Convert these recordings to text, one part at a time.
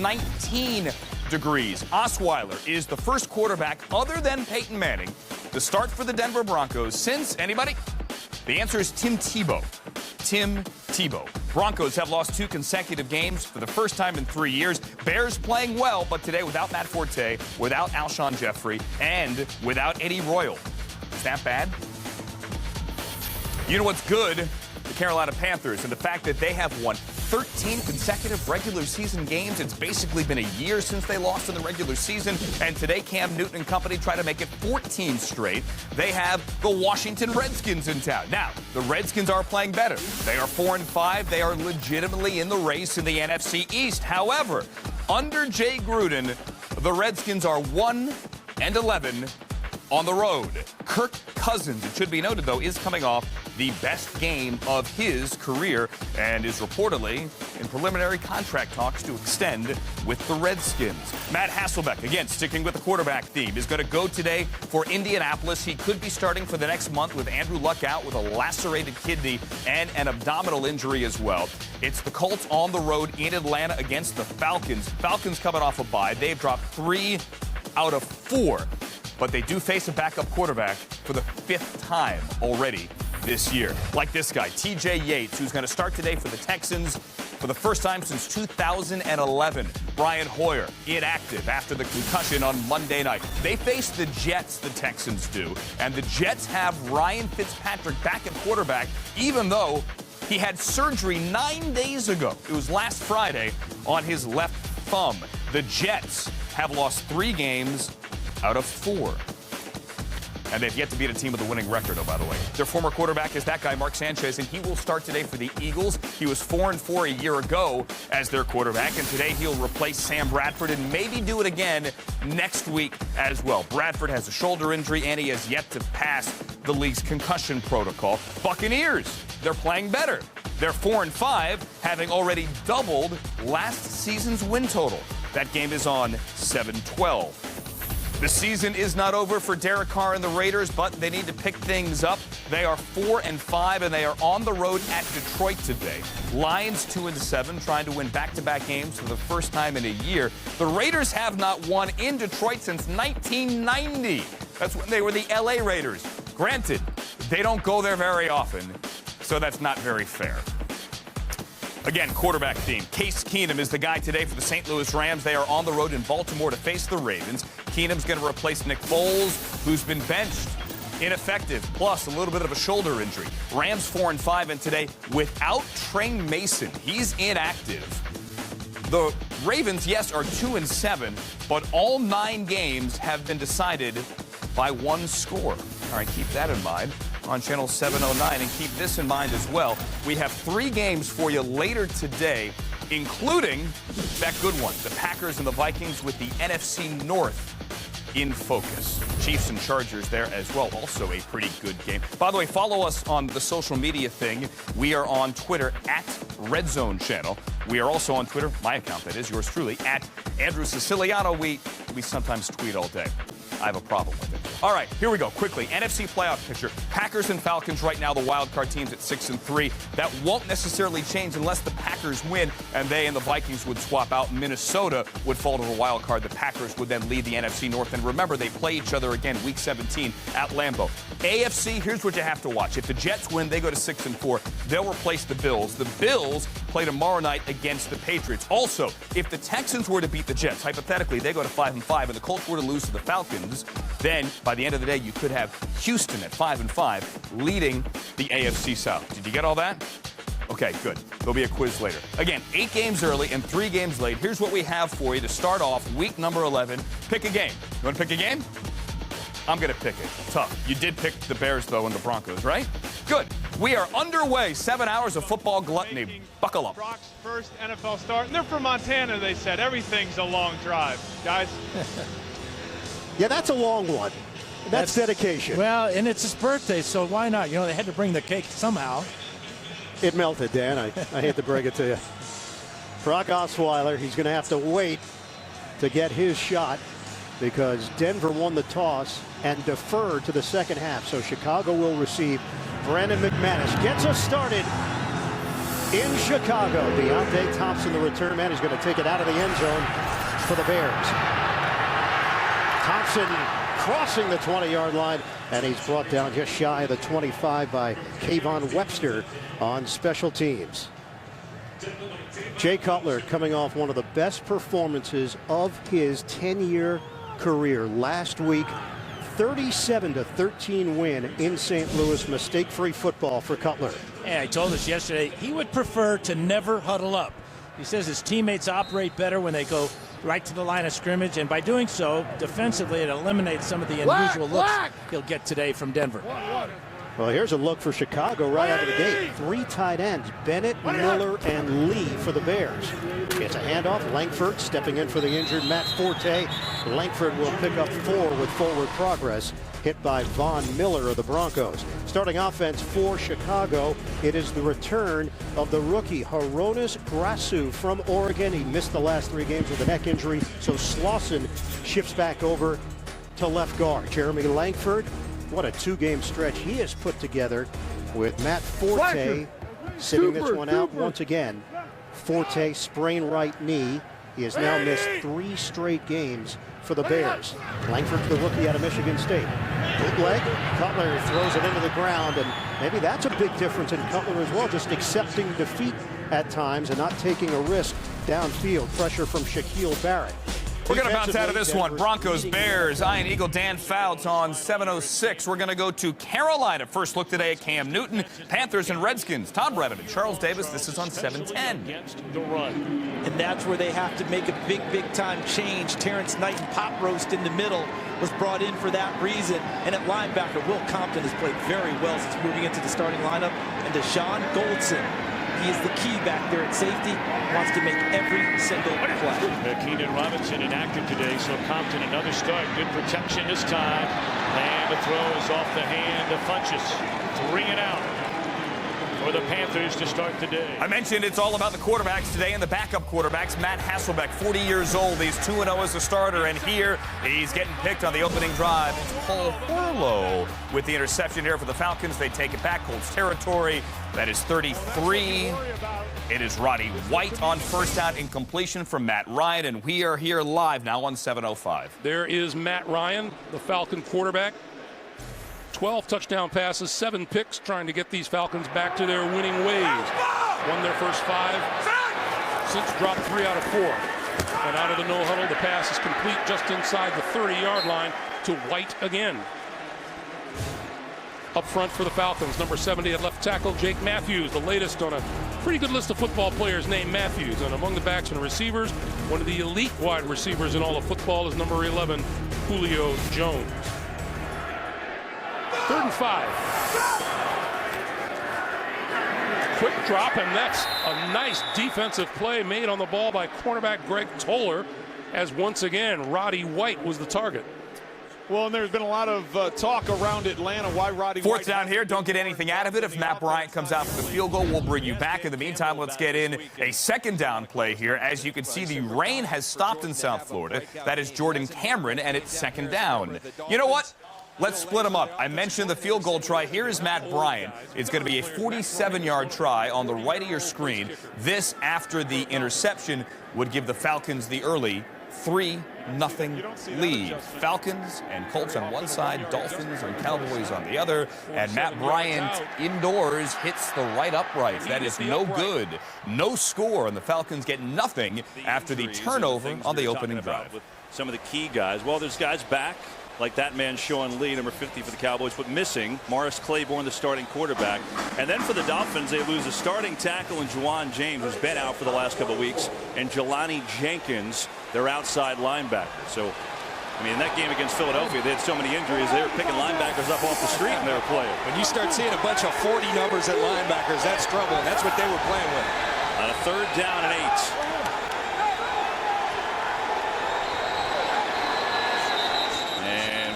19 degrees. Osweiler is the first quarterback other than Peyton Manning to start for the Denver Broncos since, anybody? The answer is Tim Tebow. Tim Tebow. Broncos have lost 2 consecutive games for the first time in 3 years. Bears playing well, but today without Matt Forte, without Alshon Jeffrey, and without Eddie Royal. Is that bad? You know what's good? The Carolina Panthers and the fact that they have won 13 consecutive regular season games. It's basically been a year since they lost in the regular season. And today, Cam Newton and company try to make it 14 straight. They have the Washington Redskins in town. Now, the Redskins are playing better. They are 4-5. They are legitimately in the race in the NFC East. However, under Jay Gruden, the Redskins are 1-11 on the road. Kirk Cousins, it should be noted, though, is coming off the best game of his career and is reportedly in preliminary contract talks to extend with the Redskins. Matt Hasselbeck, again, sticking with the quarterback theme, is going to go today for Indianapolis. He could be starting for the next month with Andrew Luck out with a lacerated kidney and an abdominal injury as well. It's the Colts on the road in Atlanta against the Falcons. Falcons coming off a bye. They've dropped 3 out of 4. But they do face a backup quarterback for the 5th time already this year. Like this guy, TJ Yates, who's going to start today for the Texans for the first time since 2011. Brian Hoyer, inactive after the concussion on Monday night. They face the Jets, the Texans do. And the Jets have Ryan Fitzpatrick back at quarterback, even though he had surgery 9 days ago. It was last Friday on his left thumb. The Jets have lost 3 games out of 4. And they've yet to beat a team with a winning record, oh, by the way. Their former quarterback is that guy, Mark Sanchez, and he will start today for the Eagles. He was 4-4 a year ago as their quarterback, and today he'll replace Sam Bradford and maybe do it again next week as well. Bradford has a shoulder injury, and he has yet to pass the league's concussion protocol. Buccaneers, they're playing better. They're 4-5, having already doubled last season's win total. That game is on 7/12. The season is not over for Derek Carr and the Raiders, but they need to pick things up. They are 4-5, and they are on the road at Detroit today. Lions 2-7, trying to win back-to-back games for the first time in a year. The Raiders have not won in Detroit since 1990. That's when they were the LA Raiders. Granted, they don't go there very often, so that's not very fair. Again, quarterback theme. Case Keenum is the guy today for the St. Louis Rams. They are on the road in Baltimore to face the Ravens. Keenum's going to replace Nick Foles, who's been benched, ineffective, plus a little bit of a shoulder injury. Rams 4-5, and today without Trey Mason. He's inactive. The Ravens, yes, are 2-7, but all 9 games have been decided by 1 score. All right, keep that in mind on Channel 709, and keep this in mind as well. We have 3 games for you later today, including that good one, the Packers and the Vikings, with the NFC North in focus. Chiefs and Chargers there as well, also a pretty good game. By the way, follow us on the social media thing. We are on Twitter at Redzone Channel. We are also on Twitter, my account that is, yours truly, at Andrew Siciliano. We sometimes tweet all day. I have a problem with it. All right, here we go. Quickly, NFC playoff picture. Packers and Falcons right now, the wild card teams at 6-3. That won't necessarily change unless the Packers win, and they and the Vikings would swap out. Minnesota would fall to the wild card. The Packers would then lead the NFC North. And remember, they play each other again Week 17 at Lambeau. AFC, here's what you have to watch. If the Jets win, they go to 6-4. They'll replace the Bills. The Bills play tomorrow night against the Patriots. Also, if the Texans were to beat the Jets, hypothetically, they go to 5-5, and the Colts were to lose to the Falcons, then by the end of the day, you could have Houston at 5-5 leading the AFC South. Did you get all that? Okay, good. There'll be a quiz later. Again, 8 games early and 3 games late. Here's what we have for you to start off week number 11. Pick a game. You want to pick a game? I'm going to pick it. Tough. You did pick the Bears, though, and the Broncos, right? Good. We are underway. 7 hours of football gluttony. Buckle up. Brock's first NFL start. And they're from Montana, they said. Everything's a long drive. Guys. Yeah, that's a long one. That's dedication. Well, and it's his birthday, so why not? You know, they had to bring the cake somehow. It melted, Dan. I hate to break it to you. Brock Osweiler, he's going to have to wait to get his shot because Denver won the toss and deferred to the second half. So Chicago will receive. Brandon McManus gets us started in Chicago. Deontay Thompson, the return man, is going to take it out of the end zone for the Bears. Thompson crossing the 20-yard line, and he's brought down just shy of the 25 by Kayvon Webster on special teams. Jay Cutler coming off one of the best performances of his 10-year career last week. 37-13 win in St. Louis. Mistake-free football for Cutler. Yeah, he told us yesterday he would prefer to never huddle up. He says his teammates operate better when they go right to the line of scrimmage, and by doing so, defensively, it eliminates some of the unusual looks he'll get today from Denver. Well, here's a look for Chicago right out of the gate. 3 tight ends, Bennett, Miller, and Lee for the Bears. It's a handoff. Langford stepping in for the injured Matt Forte. Langford will pick up 4 with forward progress. Hit by Von Miller of the Broncos. Starting offense for Chicago, it is the return of the rookie Hronis Grasu from Oregon. He missed the last 3 games with a neck injury, so Slauson shifts back over to left guard. Jeremy Langford, what a 2-game stretch he has put together with Matt Forte sitting this one out once again. Forte sprained right knee. He has now missed 3 straight games for the Bears. Langford, the rookie out of Michigan State. Bootleg, Cutler throws it into the ground, and maybe that's a big difference in Cutler as well, just accepting defeat at times and not taking a risk downfield. Pressure from Shaquille Barrett. We're going to bounce out of this one. Broncos, Bears, Iron Eagle, Dan Fouts on 7:06. We're going to go to Carolina. First look today at Cam Newton, Panthers and Redskins. Tom Brennan and Charles Davis. This is on 7:10. Against the run. And that's where they have to make a big time change. Terrence Knight and Pop Roast in the middle was brought in for that reason. And at linebacker, Will Compton has played very well since moving into the starting lineup. And Deshaun Goldson, he is the key back there at safety. Wants to make every single play. Keenan Robinson inactive today, so Compton another start. Good protection this time. And the throw is off the hand of Funchess. 3 and out for the Panthers to start the day. I mentioned it's all about the quarterbacks today and the backup quarterbacks. Matt Hasselbeck, 40 years old. He's 2-0 as a starter, and here he's getting picked on the opening drive. It's Paul Horlow with the interception here for the Falcons. They take it back, Colts territory. That is 33. It is Roddy White on first down, incompletion from Matt Ryan, and we are here live now on 7:05. There is Matt Ryan, the Falcon quarterback. 12 touchdown passes, 7 picks, trying to get these Falcons back to their winning ways. Won their first 5, since dropped 3 out of 4. And out of the no huddle, the pass is complete just inside the 30-yard line to White again. Up front for the Falcons, number 70 at left tackle, Jake Matthews, the latest on a pretty good list of football players named Matthews. And among the backs and receivers, one of the elite wide receivers in all of football is number 11, Julio Jones. 3rd and 5. Quick drop, and that's a nice defensive play made on the ball by cornerback Greg Toller, as once again Roddy White was the target. Well, and there's been a lot of talk around Atlanta why Roddy Fourth White down here. Don't get anything out of it. If Matt Bryant comes out for the field goal, we'll bring you back. In the meantime, let's get in a second down play here. As you can see, the rain has stopped in South Florida. That is Jordan Cameron, and it's second down. You know what? Let's split them up. I mentioned the field goal try. Here is Matt Bryant. It's going to be a 47-yard try on the right of your screen. This, after the interception, would give the Falcons the early 3-0 lead. Falcons and Colts on one side, Dolphins and Cowboys on the other. And Matt Bryant indoors hits the right upright. That is no good. No score, and the Falcons get nothing after the turnover on the opening drive. With some of the key guys. Well, there's guys back, like that man Sean Lee, number 50 for the Cowboys, but missing Morris Claiborne, the starting quarterback. And then for the Dolphins, they lose a starting tackle in Juwan James, who's been out for the last couple of weeks, and Jelani Jenkins, their outside linebacker. So, I mean, in that game against Philadelphia, they had so many injuries, they were picking linebackers up off the street and they were playing. When you start seeing a bunch of 40 numbers at linebackers, that's trouble, and that's what they were playing with. On a 3rd down and 8.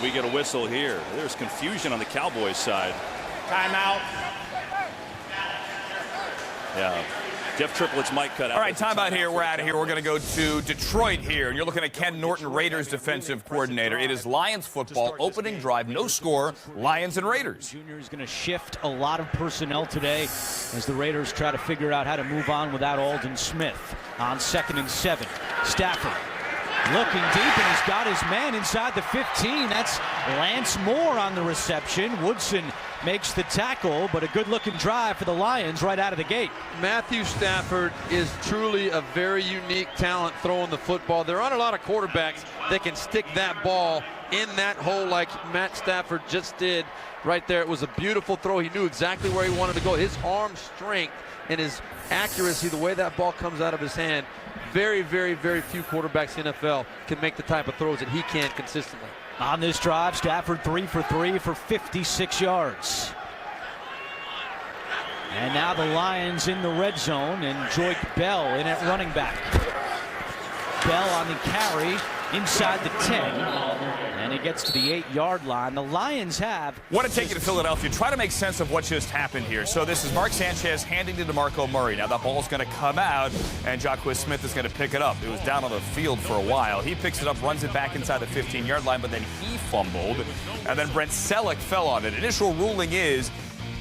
We get a whistle here. There's confusion on the Cowboys side. Timeout. Yeah. Jeff Triplett's mic cut out. All right, time out here. We're out of here. We're going to go to Detroit here. And you're looking at Ken Norton, Raiders defensive coordinator. It is Lions football, opening drive, no score, Lions and Raiders. Junior is going to shift a lot of personnel today as the Raiders try to figure out how to move on without Aldon Smith. On 2nd and 7, Stafford looking deep, and he's got his man inside the 15. That's Lance Moore on the reception. Woodson makes the tackle, but a good-looking drive for the Lions right out of the gate. Matthew Stafford is truly a very unique talent throwing the football. There aren't a lot of quarterbacks that can stick that ball in that hole like Matt Stafford just did right there. It was a beautiful throw. He knew exactly where he wanted to go. His arm strength and his accuracy, the way that ball comes out of his hand, very, very, very few quarterbacks in the NFL can make the type of throws that he can consistently. On this drive, Stafford 3 for 3 for 56 yards. And now the Lions in the red zone, and Joyke Bell in at running back. Bell on the carry inside the 10, and it gets to the 8-yard line. The Lions have... Want to take you to Philadelphia. Try to make sense of what just happened here. So this is Mark Sanchez handing to DeMarco Murray. Now that ball's going to come out, and Jacquizz Smith is going to pick it up. It was down on the field for a while. He picks it up, runs it back inside the 15-yard line, but then he fumbled, and then Brent Selleck fell on it. Initial ruling is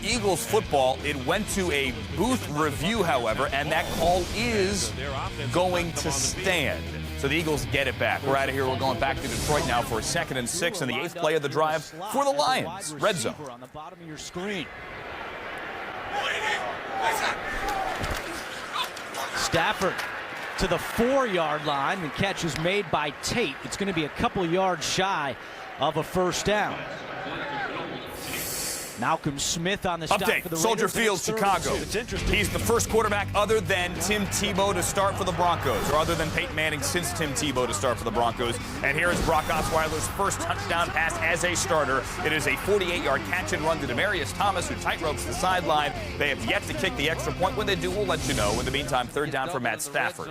Eagles football. It went to a booth review, however, and that call is going to stand. So the Eagles get it back. We're out of here. We're going back to Detroit now for a 2nd and 6 and the 8th play of the drive for the Lions. Red zone. On the bottom of your screen. Stafford to the 4-yard line. The catch is made by Tate. It's going to be a couple yards shy of a first down. Malcolm Smith on the stop Update, for the Soldier Raiders. Field, Chicago. He's the first quarterback other than Tim Tebow to start for the Broncos, or other than Peyton Manning since Tim Tebow to start for the Broncos. And here is Brock Osweiler's first touchdown pass as a starter. It is a 48-yard catch and run to Demaryius Thomas, who tightropes the sideline. They have yet to kick the extra point. When they do, we'll let you know. In the meantime, 3rd down for Matt Stafford.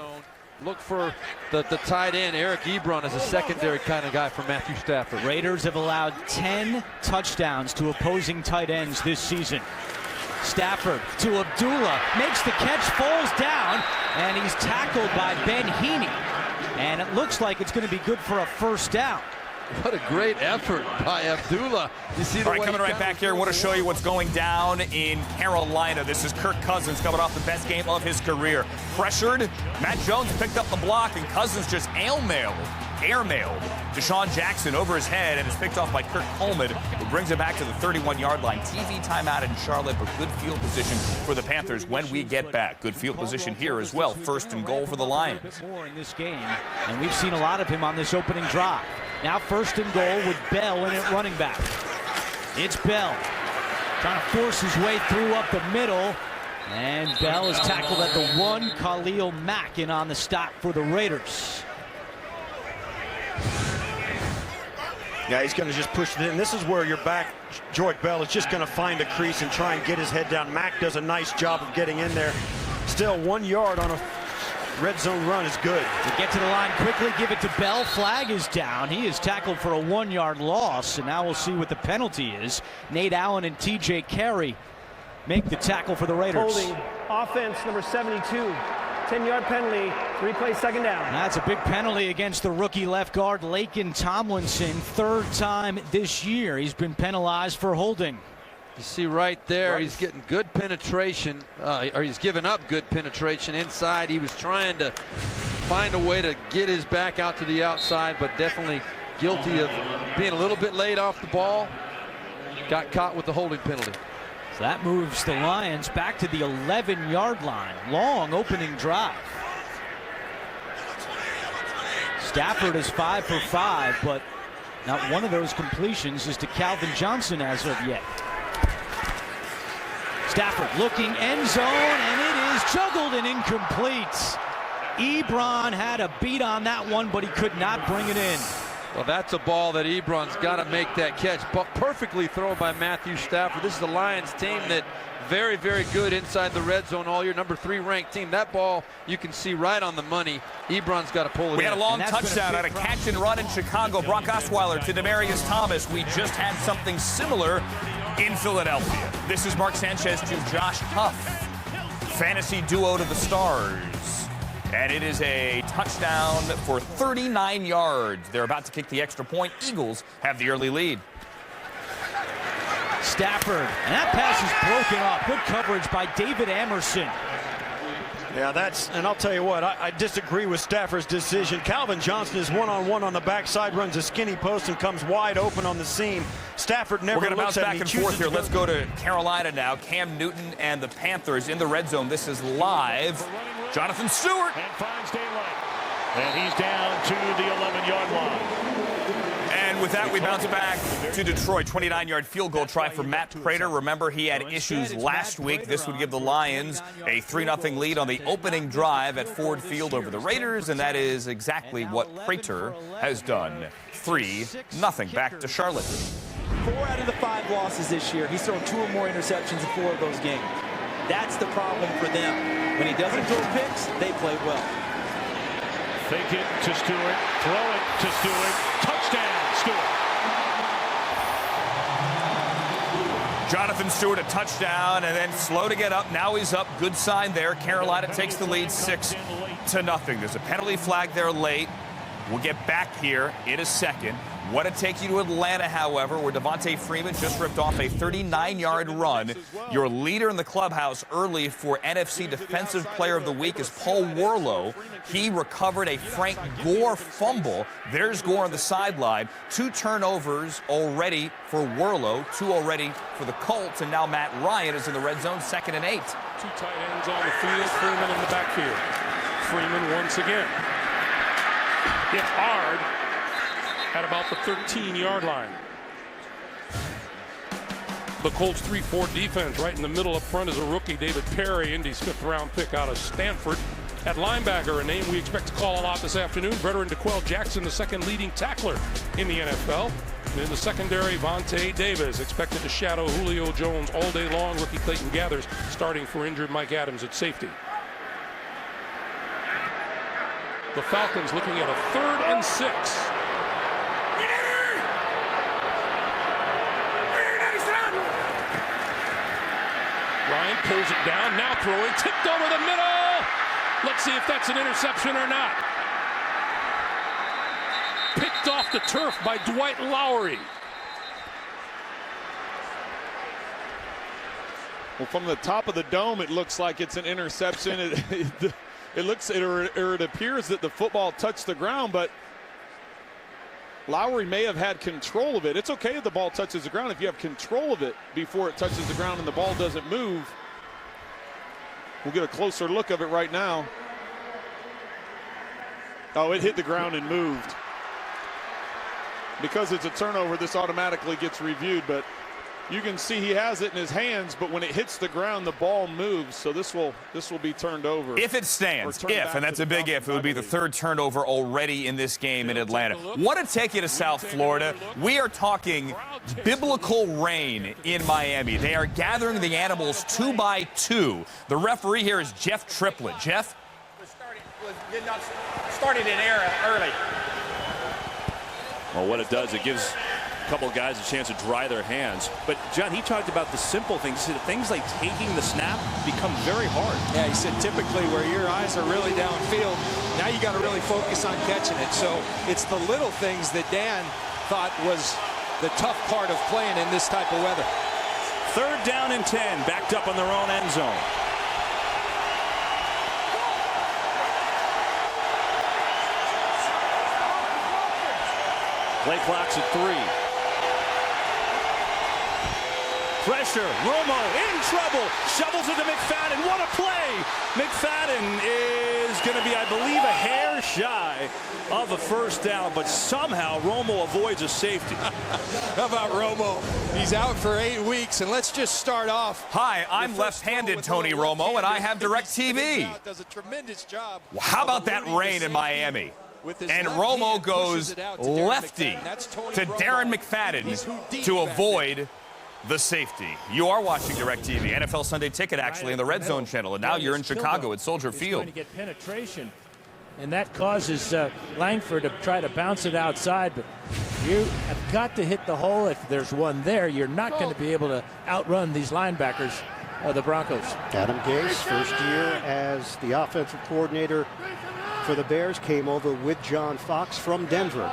Look for the tight end. Eric Ebron is a secondary kind of guy for Matthew Stafford. Raiders have allowed 10 touchdowns to opposing tight ends this season. Stafford to Abdullah, makes the catch, falls down, and he's tackled by Ben Heaney. And it looks like it's going to be good for a first down. What a great effort by Abdullah. You see the All right, coming right back here, I want to show you what's going down in Carolina. This is Kirk Cousins coming off the best game of his career. Pressured, Matt Jones picked up the block, and Cousins just airmailed Deshaun Jackson over his head, and is picked off by Kirk Coleman, who brings it back to the 31-yard line. TV timeout in Charlotte, but good field position for the Panthers when we get back. Good field position here as well. 1st and goal for the Lions. More in this game, and we've seen a lot of him on this opening drive. Now 1st and goal with Bell in at running back. It's Bell trying to force his way through up the middle, and Bell is tackled at the 1. Khalil Mack in on the stop for the Raiders. Yeah, he's going to just push it in. This is where your back, Joyke Bell, is just going to find a crease and try and get his head down. Mack does a nice job of getting in there. Still 1 yard on a red zone run is good. To get to the line quickly, give it to Bell. Flag is down. He is tackled for a 1-yard loss, and now we'll see what the penalty is. Nate Allen and TJ Carey make the tackle for the Raiders. Holding offense number 72. 10-yard penalty, replay 2nd down. That's a big penalty against the rookie left guard, Laken Tomlinson. 3rd time this year he's been penalized for holding. You see right there, he's getting good penetration, or he's giving up good penetration inside. He was trying to find a way to get his back out to the outside, but definitely guilty of being a little bit late off the ball. Got caught with the holding penalty. So that moves the Lions back to the 11-yard line. Long opening drive. Stafford is 5 for 5, but not one of those completions is to Calvin Johnson as of yet. Stafford looking end zone, and it is juggled and incomplete. Ebron had a beat on that one, but he could not bring it in. Well, that's a ball that Ebron's got to make that catch. But perfectly thrown by Matthew Stafford. This is the Lions team that very, very good inside the red zone all year. Number 3 ranked team. That ball you can see right on the money. Ebron's got to pull it in. We had a long touchdown at a catch and run in Chicago. Brock Osweiler to Demaryius Thomas. We just had something similar in Philadelphia. This is Mark Sanchez to Josh Huff. fantasy duo to the stars. And it is a touchdown for 39 yards. They're about to kick the extra point. Eagles have the early lead. Stafford, and that pass is broken off. Good coverage by David Amerson. Yeah, and I'll tell you what, I disagree with Stafford's decision. Calvin Johnson is one-on-one on the backside, runs a skinny post and comes wide open on the seam. Stafford never We're going to bounce back and forth here. Let's go to Carolina now. Cam Newton and the Panthers in the red zone. This is live. Jonathan Stewart. And finds daylight. And he's down to the 11-yard line. And with that, we bounce back to Detroit. 29-yard field goal try for Matt Prater. Remember, he had issues last week. This would give the Lions a 3-0 lead on the opening drive at Ford Field over the Raiders, and that is exactly what Prater has done. 3-0 back to Charlotte. 4 out of the 5 losses this year. He's thrown 2 or more interceptions in 4 of those games. That's the problem for them. When he doesn't throw picks, they play well. Fake it to Stewart. Throw it to Stewart. Touchdown, Stewart. Jonathan Stewart, a touchdown, and then slow to get up. Now he's up. Good sign there. Carolina takes the lead 6-0. There's a penalty flag there late. We'll get back here in a second. Want to take you to Atlanta, however, where Devontae Freeman just ripped off a 39-yard run. Your leader in the clubhouse early for NFC Defensive Player of the Week is Paul Warlow. He recovered a Frank Gore fumble. There's Gore on the sideline. 2 turnovers already for Warlow, 2 already for the Colts, and now Matt Ryan is in the red zone, 2nd and 8. 2 tight ends on the field, Freeman in the backfield. Freeman once again. Hit hard at about the 13-yard line. The Colts 3-4 defense right in the middle up front is a rookie, David Perry, Indy's 5th-round pick out of Stanford. At linebacker, a name we expect to call a lot this afternoon, veteran DeQuell Jackson, the 2nd leading tackler in the NFL. And in the secondary, Vontae Davis, expected to shadow Julio Jones all day long. Rookie Clayton Gathers starting for injured Mike Adams at safety. The Falcons looking at a 3rd and 6. Ryan pulls it down, now throwing, tipped over the middle. Let's see if that's an interception or not. Picked off the turf by Dwight Lowery. Well, from the top of the dome, it looks like it's an interception. It appears that the football touched the ground, but Lowery may have had control of it. It's okay if the ball touches the ground if you have control of it before it touches the ground and the ball doesn't move. We'll get a closer look of it right now. Oh, it hit the ground and moved. Because it's a turnover, this automatically gets reviewed, but you can see he has it in his hands, but when it hits the ground, the ball moves. So this will be turned over. If it stands, and that's a big if, it would be the 3rd turnover already in this game in Atlanta. Want to take you to South Florida. We are talking biblical rain in Miami. They are gathering the animals 2 by 2. The referee here is Jeff Triplett. Jeff? Started in air early. Well, what it does, it gives a couple of guys a chance to dry their hands. But, John, he talked about the simple things. He said things like taking the snap become very hard. Yeah, he said typically where your eyes are really downfield, now you got to really focus on catching it. So it's the little things that Dan thought was the tough part of playing in this type of weather. 3rd down and 10, backed up on their own end zone. Play clock's at 3. Pressure. Romo in trouble. Shovels it to McFadden. What a play. McFadden is going to be, I believe, a hair shy of a 1st down, but somehow Romo avoids a safety. How about Romo? He's out for 8 weeks, and let's just start off. Hi, I'm left-handed Tony Romo, and I have DirecTV. Does a tremendous job. Well, how about that rain in Miami? And Romo goes lefty to Darren McFadden to avoid the safety. You are watching DirecTV, NFL Sunday Ticket, actually, in the Red Zone channel. And now you're in Chicago at Soldier Field. Going to get penetration, and that causes Langford to try to bounce it outside. But you have got to hit the hole. If there's one there, you're not going to be able to outrun these linebackers the Broncos. Adam Gase, first year as the offensive coordinator for the Bears, came over with John Fox from Denver.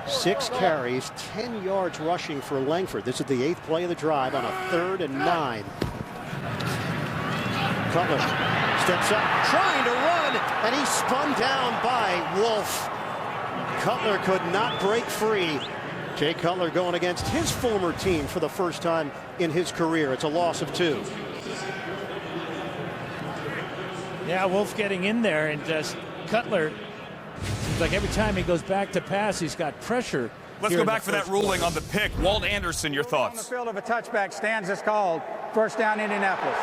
6 carries, 10 yards rushing for Langford. This is the 8th play of the drive on a 3rd and 9. Cutler steps up, trying to run, and he's spun down by Wolf. Cutler could not break free. Jay Cutler going against his former team for the first time in his career. It's a loss of 2. Yeah, Wolf getting in there, and just Cutler, seems like every time he goes back to pass, he's got pressure. Let's go back for that ruling on the pick. Walt Anderson, your On the thoughts? field of a touchback, stands is called. First down, Indianapolis.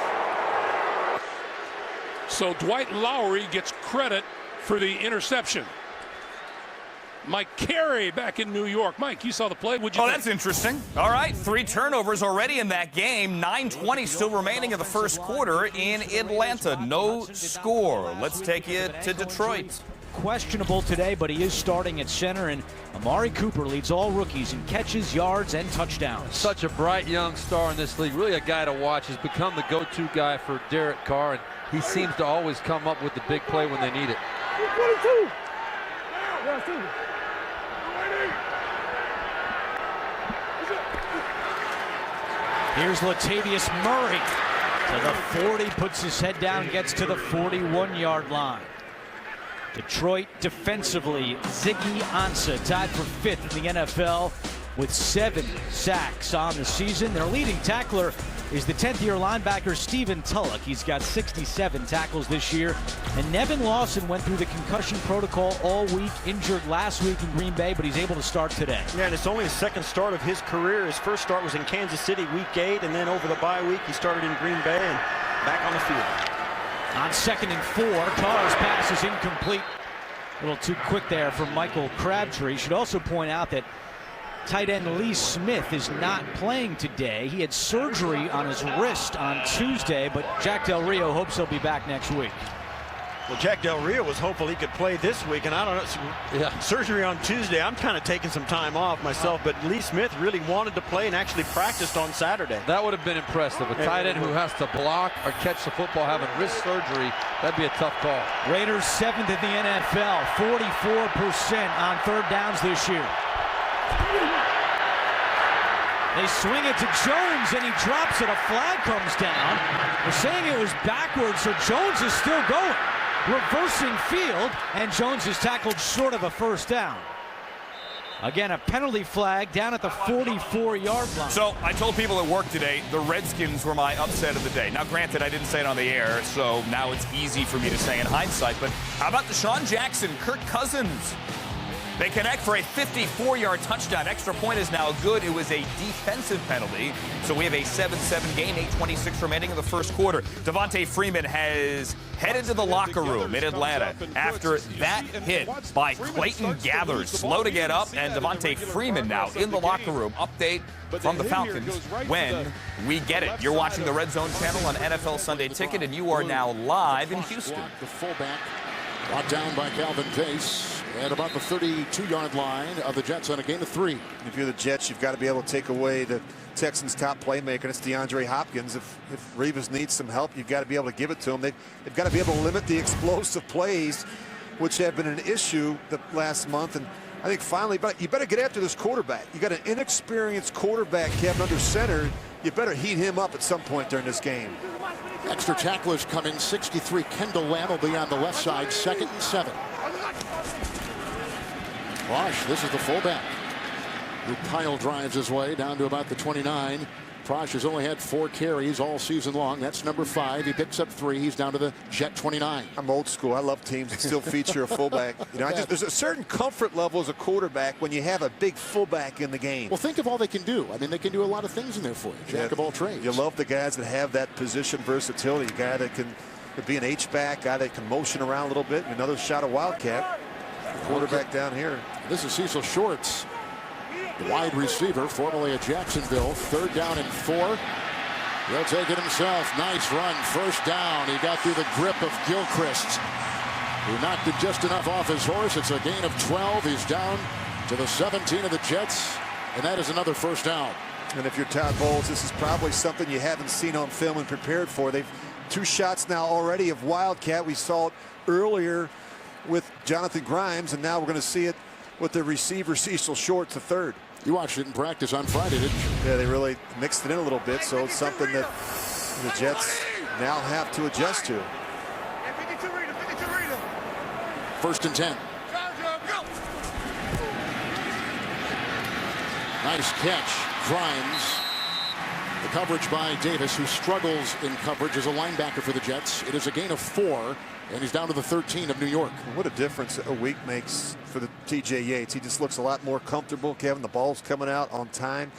So Dwight Lowry gets credit for the interception. Mike Carey back in New York. Mike, you saw the play. Would you? Oh, that's interesting. All right, 3 turnovers already in that game. 9:20 still remaining in the first quarter in Atlanta. No score. Let's take you to Detroit. Questionable today, but he is starting at center, and Amari Cooper leads all rookies in catches, yards, and touchdowns. Such a bright young star in this league. Really a guy to watch. Has become the go-to guy for Derek Carr, and he seems to always come up with the big play when they need it. 22. Here's Latavius Murray to the 40, puts his head down, gets to the 41-yard line. Detroit defensively, Ziggy Ansah tied for 5th in the NFL with 7 sacks on the season. Their leading tackler is the 10th-year linebacker Stephen Tulloch. He's got 67 tackles this year. And Nevin Lawson went through the concussion protocol all week, injured last week in Green Bay, but he's able to start today. Yeah, and it's only his 2nd start of his career. His first start was in Kansas City week 8, and then over the bye week he started in Green Bay and back on the field. On 2nd and 4, Carr's pass is incomplete. A little too quick there for Michael Crabtree. Should also point out that tight end Lee Smith is not playing today. He had surgery on his wrist on Tuesday, but Jack Del Rio hopes he'll be back next week. Well, Jack Del Rio was hopeful he could play this week, and I don't know, surgery on Tuesday. I'm kind of taking some time off myself, but Lee Smith really wanted to play and actually practiced on Saturday. That would have been impressive. A tight end who has to block or catch the football having wrist surgery, that'd be a tough call. Raiders 7th in the NFL, 44% on 3rd downs this year. They swing it to Jones, and he drops it. A flag comes down. They're saying it was backwards, so Jones is still going. Reversing field, and Jones is tackled short of a first down. Again, a penalty flag down at the 44-yard line. So I told people at work today the Redskins were my upset of the day. Now, granted, I didn't say it on the air, so now it's easy for me to say in hindsight. But how about Deshaun Jackson, Kirk Cousins? They connect for a 54-yard touchdown. Extra point is now good. It was a defensive penalty. So we have a 7-7 game, 8:26 remaining in the first quarter. Devontae Freeman has headed to the locker room in Atlanta after that hit by Clayton Gathers. Slow to get up, and Devontae Freeman now in the locker room. Update from the Falcons when we get it. You're watching the Red Zone channel on NFL Sunday Ticket, and you are now live in Houston. The fullback brought down by Calvin Pace at about the 32-yard line of the Jets on a gain of 3. If you're the Jets, you've got to be able to take away the Texans' top playmaker. It's DeAndre Hopkins. If Revis needs some help, you've got to be able to give it to him. They've got to be able to limit the explosive plays, which have been an issue the last month. And I think finally, but you better get after this quarterback. You got an inexperienced quarterback, Kevin, under center. You better heat him up at some point during this game. Extra tacklers come in. 63. Kendall Lamb will be on the left side. 2nd and 7. Rosh, this is the fullback who pile drives his way down to about the 29. Prosh has only had 4 carries all season long. That's number 5. He picks up 3. He's down to the Jet 29. I'm old school. I love teams that still feature a fullback. You know, there's a certain comfort level as a quarterback when you have a big fullback in the game. Well, think of all they can do. I mean, they can do a lot of things in there for you. Jack of all trades. You love the guys that have that position versatility. A guy that can be an H-back, guy that can motion around a little bit. Another shot of Wildcat. Quarterback down here. This is Cecil Shorts, the wide receiver, formerly at Jacksonville. 3rd down and 4. He'll take it himself. Nice run. 1st down. He got through the grip of Gilchrist, who knocked it just enough off his horse. It's a gain of 12. He's down to the 17 of the Jets, and that is another 1st down. And if you're Todd Bowles, this is probably something you haven't seen on film and prepared for. They've 2 shots now already of Wildcat. We saw it earlier with Jonathan Grimes, and now we're going to see it with the receiver Cecil Short to third. You watched it in practice on Friday, didn't you? Yeah, they really mixed it in a little bit, so it's something that the Jets now have to adjust to. 1st and 10. Nice catch, Grimes. The coverage by Davis, who struggles in coverage as a linebacker for the Jets. It is a gain of 4, and he's down to the 13 of New York. What a difference a week makes for the TJ Yates. He just looks a lot more comfortable, Kevin. The ball's coming out on time.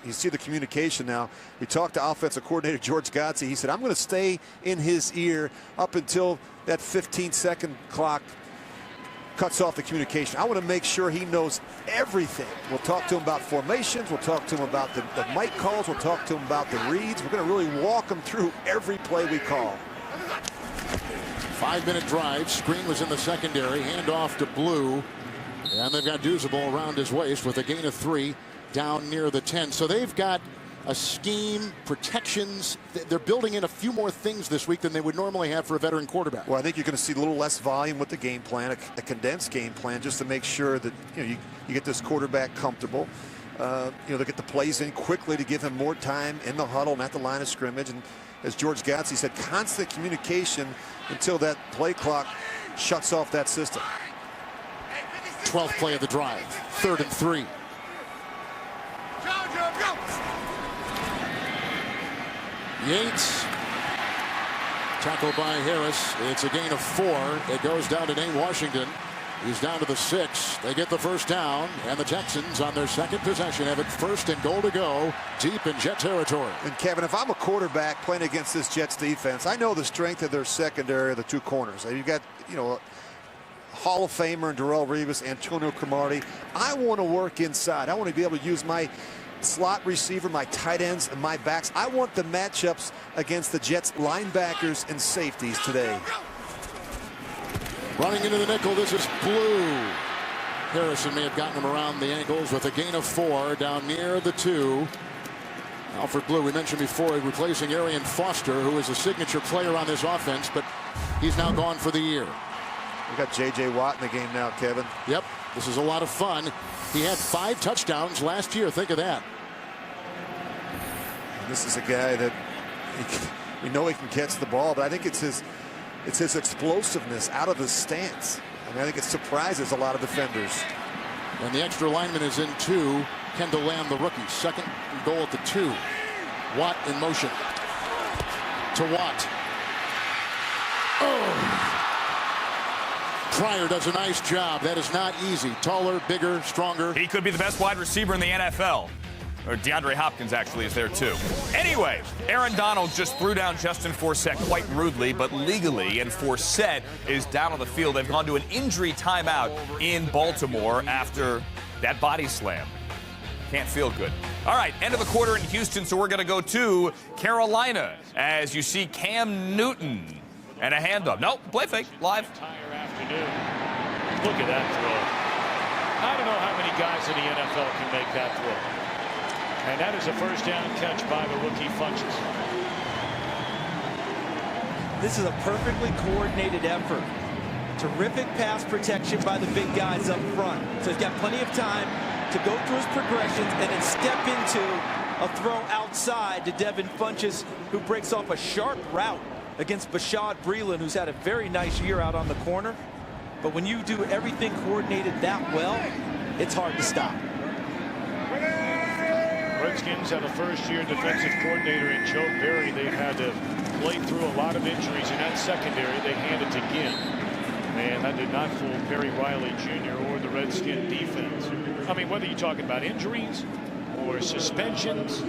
You see the communication now. We talked to offensive coordinator George Godsey. He said, I'm going to stay in his ear up until that 15-second clock cuts off the communication. I want to make sure he knows everything. We'll talk to him about formations. We'll talk to him about the mic calls. We'll talk to him about the reads. We're going to really walk him through every play we call. 5-minute drive. Screen was in the secondary. Handoff to Blue. And they've got Duzable around his waist with a gain of 3 down near the 10. So they've got a scheme, protections. They're building in a few more things this week than they would normally have for a veteran quarterback. Well, I think you're going to see a little less volume with the game plan, a condensed game plan, just to make sure that you get this quarterback comfortable. They get the plays in quickly to give him more time in the huddle and at the line of scrimmage. And as George Godsey said, constant communication until that play clock shuts off that system. 12th play of the drive. 3rd and 3. Yates. Tackled by Harris. It's a gain of 4. It goes down to Nate Washington. He's down to the 6. They get the first down, and the Texans on their second possession have it 1st and goal to go deep in Jet territory. And Kevin, if I'm a quarterback playing against this Jets defense, I know the strength of their secondary, the 2 corners. You've got, Hall of Famer and Darrelle Revis, Antonio Cromartie. I want to work inside. I want to be able to use my slot receiver, my tight ends, and my backs. I want the matchups against the Jets linebackers and safeties today. Running into the nickel, this is Blue. Harrison may have gotten him around the ankles with a gain of 4 down near the 2. Alfred Blue, we mentioned before, replacing Arian Foster, who is a signature player on this offense, but he's now gone for the year. We got J.J. Watt in the game now, Kevin. Yep, this is a lot of fun. He had 5 touchdowns last year. Think of that. And this is a guy that we know he can catch the ball, but I think it's his explosiveness out of his stance. I think it surprises a lot of defenders. And the extra lineman is in 2. Kendall Lamb, the rookie. 2nd and goal at the 2. Watt in motion. To Watt. Oh! Pryor does a nice job. That is not easy. Taller, bigger, stronger. He could be the best wide receiver in the NFL. Or DeAndre Hopkins actually is there too. Anyway, Aaron Donald just threw down Justin Forsett quite rudely, but legally, and Forsett is down on the field. They've gone to an injury timeout in Baltimore after that body slam. Can't feel good. All right, end of the quarter in Houston, so we're going to go to Carolina as you see Cam Newton and a handoff. Nope, play fake, live. Afternoon. Look at that throw. I don't know how many guys in the NFL can make that throw. And that is a first down catch by the rookie Funches. This is a perfectly coordinated effort. Terrific pass protection by the big guys up front. So he's got plenty of time to go through his progressions and then step into a throw outside to Devin Funches, who breaks off a sharp route against Bashaud Breeland, who's had a very nice year out on the corner. But when you do everything coordinated that well, it's hard to stop. Redskins have a first-year defensive coordinator in Joe Barry. They've had to play through a lot of injuries in that secondary. They hand it to Ginn. And that did not fool Perry Riley Jr. or the Redskin defense. I mean, whether you're talking about injuries or suspensions,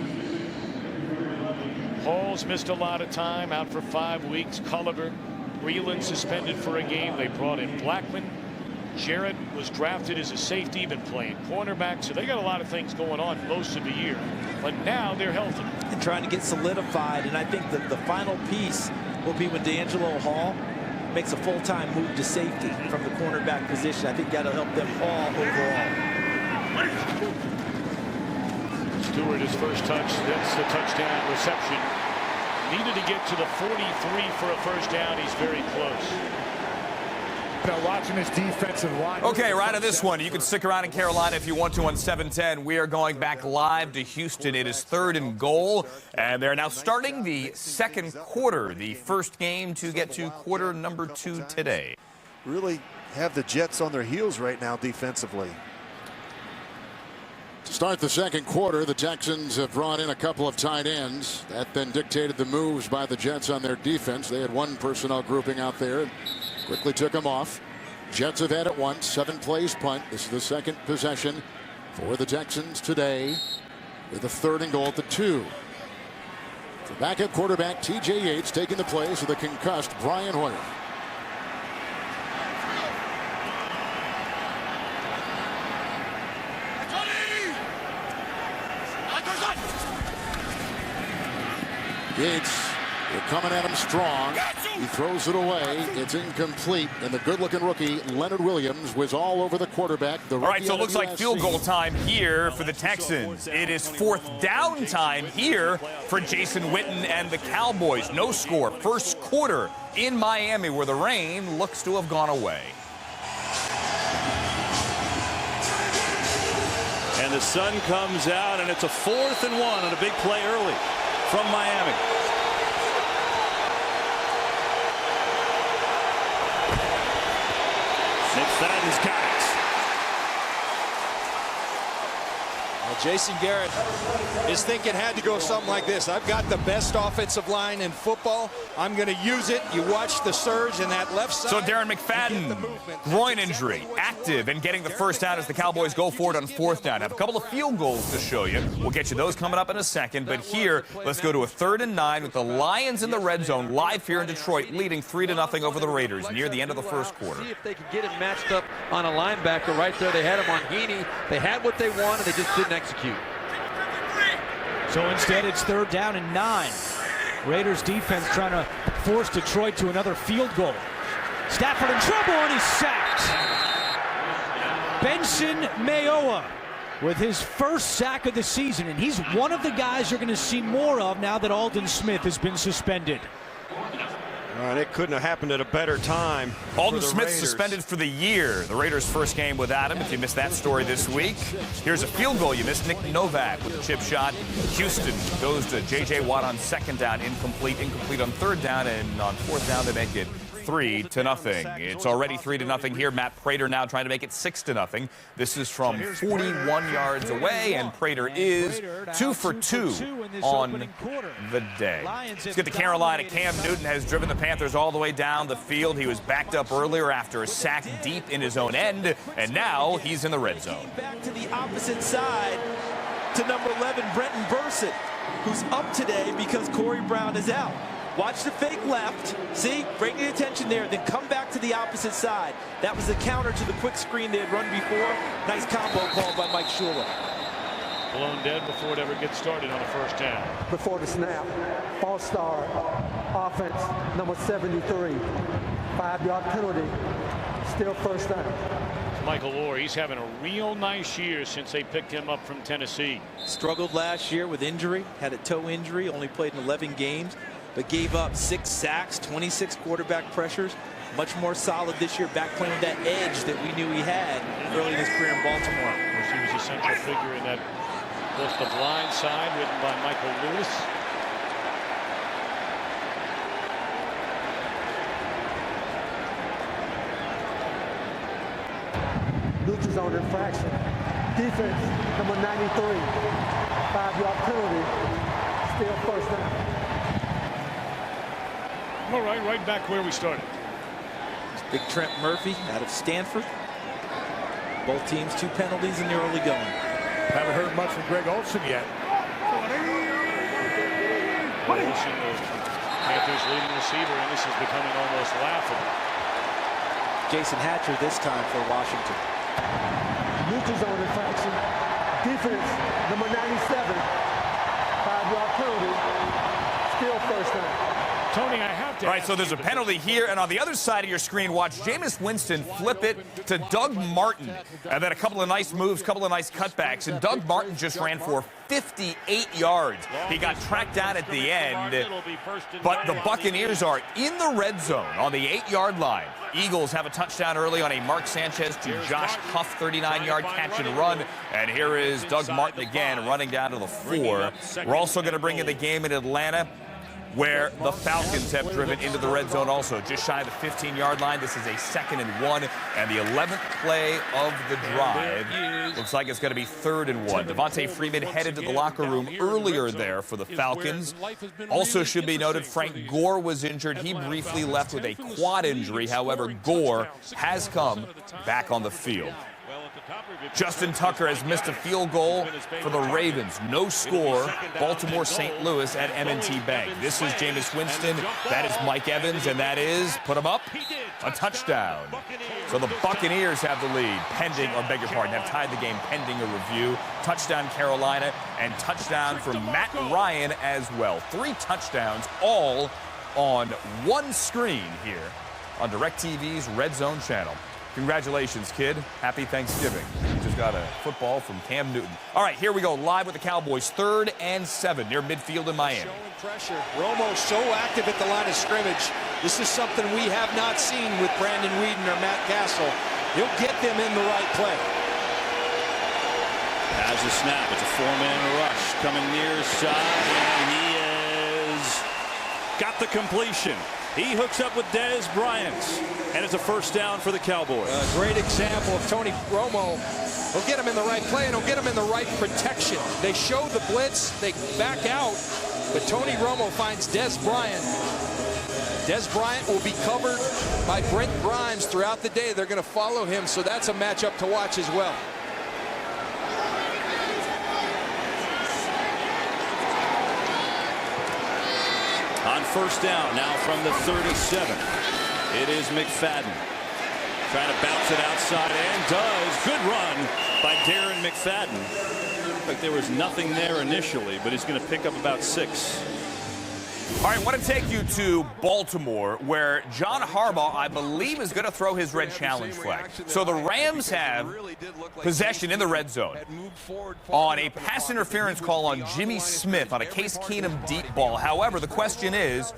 Hall's missed a lot of time, out for 5 weeks. Culliver, Breeland suspended for a game. They brought in Blackman. Jarrett was drafted as a safety, been playing cornerback, so they got a lot of things going on most of the year. But now they're healthy. And trying to get solidified, and I think that the final piece will be when D'Angelo Hall makes a full-time move to safety from the cornerback position. I think that'll help them all overall. Stewart, his first touch. That's the touchdown reception. Needed to get to the 43 for a first down. He's very close. Watching his defensive line. Okay, right on this one. You can stick around in Carolina if you want to on 710. We are going back live to Houston. It is 3rd and goal, and they're now starting the second quarter, the first game to get to quarter number 2 today. Really have the Jets on their heels right now defensively. To start the second quarter, the Texans have brought in a couple of tight ends. That then dictated the moves by the Jets on their defense. They had one personnel grouping out there and quickly took them off. Jets have had it once, 7 plays punt. This is the second possession for the Texans today with a 3rd and goal at the 2. For backup quarterback T.J. Yates taking the plays with the concussed Brian Hoyer. Yates, they're coming at him strong. He throws it away. It's incomplete. And the good-looking rookie, Leonard Williams, was all over the quarterback. All right, so it looks like field goal time here for the Texans. It is 4th down time here for Jason Witten and the Cowboys. No score. First quarter in Miami, where the rain looks to have gone away. And the sun comes out, and it's a 4th and 1 on a big play early from Miami. McFadden's got it. Well, Jason Garrett is thinking had to go something like this. I've got the best offensive line in football. I'm going to use it. You watch the surge in that left side. So Darren McFadden, groin injury, active and getting the first down as the Cowboys go for it on 4th down. Have a couple of field goals to show you. We'll get you those coming up in a second. But here, let's go to a 3rd and 9 with the Lions in the red zone, live here in Detroit, leading 3-0 over the Raiders near the end of the first quarter. See if they could get him matched up on a linebacker right there. They had him on Heaney. They had what they wanted. They just didn't execute. So instead, it's 3rd down and 9. Raiders defense trying to force Detroit to another field goal. Stafford in trouble, and he's sacked. Benson Mayowa with his first sack of the season, and he's one of the guys you're going to see more of now that Aldon Smith has been suspended. And it couldn't have happened at a better time. Aldon Smith suspended for the year. The Raiders' first game with Adam. If you missed that story this week, here's a field goal you missed. Nick Novak with a chip shot. Houston goes to J.J. Watt on 2nd down, incomplete on 3rd down, and on 4th down they make it 3-0. It's already 3-0 here. Matt Prater now trying to make it 6-0. This is from 41 yards away, and Prater is 2 for 2 on the day. Let's get to Carolina. Cam Newton has driven the Panthers all the way down the field. He was backed up earlier after a sack deep in his own end, and now he's in the red zone. Back to the opposite side to number 11, Brenton Burson, who's up today because Corey Brown is out. Watch the fake left. See, break the attention there, then come back to the opposite side. That was the counter to the quick screen they had run before. Nice combo called by Mike Shula. Blown dead before it ever gets started on a first down. Before the snap, all-star offense, number 73. 5-yard penalty, still first down. Michael Orr, he's having a real nice year since they picked him up from Tennessee. Struggled last year with injury, had a toe injury, only played in 11 games. But gave up 6 sacks, 26 quarterback pressures. Much more solid this year, back playing with that edge that we knew he had early in his career in Baltimore. Of course, he was a central figure in that post of blind side written by Michael Lewis. Neutral zone infraction. Defense, number 93. 5-yard penalty, still first down. All right back where we started. Big Trent Murphy out of Stanford. Both teams 2 penalties in the early going. Haven't heard much from Greg Olsen yet. Olsen, the Panthers' leading receiver, and this is becoming almost laughable. Jason Hatcher this time for Washington. Neutral zone infraction. Defense, number 97. 5-yard penalty, still first down. Tony, I have to. All right, so there's a penalty here, and on the other side of your screen, watch Jameis Winston flip it to Doug Martin. And then a couple of nice moves, couple of nice cutbacks, and Doug Martin just ran for 58 yards. He got tracked down at the end, but the Buccaneers are in the red zone on the 8-yard line. Eagles have a touchdown early on a Mark Sanchez to Josh Huff 39-yard catch and run. And here is Doug Martin again running down to the 4. We're also going to bring in the game in Atlanta, where the Falcons have driven into the red zone also, just shy of the 15-yard line. This is a 2nd and 1, and the 11th play of the drive. Looks like it's going to be 3rd and 1. Devontae Freeman headed to the locker room earlier there for the Falcons. Also should be noted, Frank Gore was injured. He briefly left with a quad injury. However, Gore has come back on the field. Justin Tucker has missed a field goal for the Ravens. No score. Baltimore St. Louis at M&T Bank. This is Jameis Winston. That is Mike Evans, and that is, put him up, a touchdown. So the Buccaneers have the lead, pending, or beg your pardon, have tied the game pending a review. Touchdown Carolina, and touchdown for Matt Ryan as well. 3 touchdowns, all on one screen here on DirecTV's Red Zone channel. Congratulations, kid. Happy Thanksgiving. You just got a football from Cam Newton. All right, here we go, live with the Cowboys. 3rd and 7 near midfield in Miami. Showing pressure. Romo so active at the line of scrimmage. This is something we have not seen with Brandon Weeden or Matt Castle. He'll get them in the right play. Has a snap. It's a 4-man rush coming near side, and he has got the completion. He hooks up with Dez Bryant, and it's a 1st down for the Cowboys. A great example of Tony Romo. He'll get him in the right play, and he'll get him in the right protection. They show the blitz, they back out, but Tony Romo finds Dez Bryant. Dez Bryant will be covered by Brent Grimes throughout the day. They're going to follow him, so that's a matchup to watch as well. On 1st down, now from the 37, it is McFadden. Trying to bounce it outside, and does. Good run by Darren McFadden. Looked like there was nothing there initially, but he's going to pick up about 6. All right, I want to take you to Baltimore, where John Harbaugh, I believe, is going to throw his red challenge flag. So the Rams have possession in the red zone on a pass interference call on Jimmy Smith on a Case Keenum deep ball. However, the question is,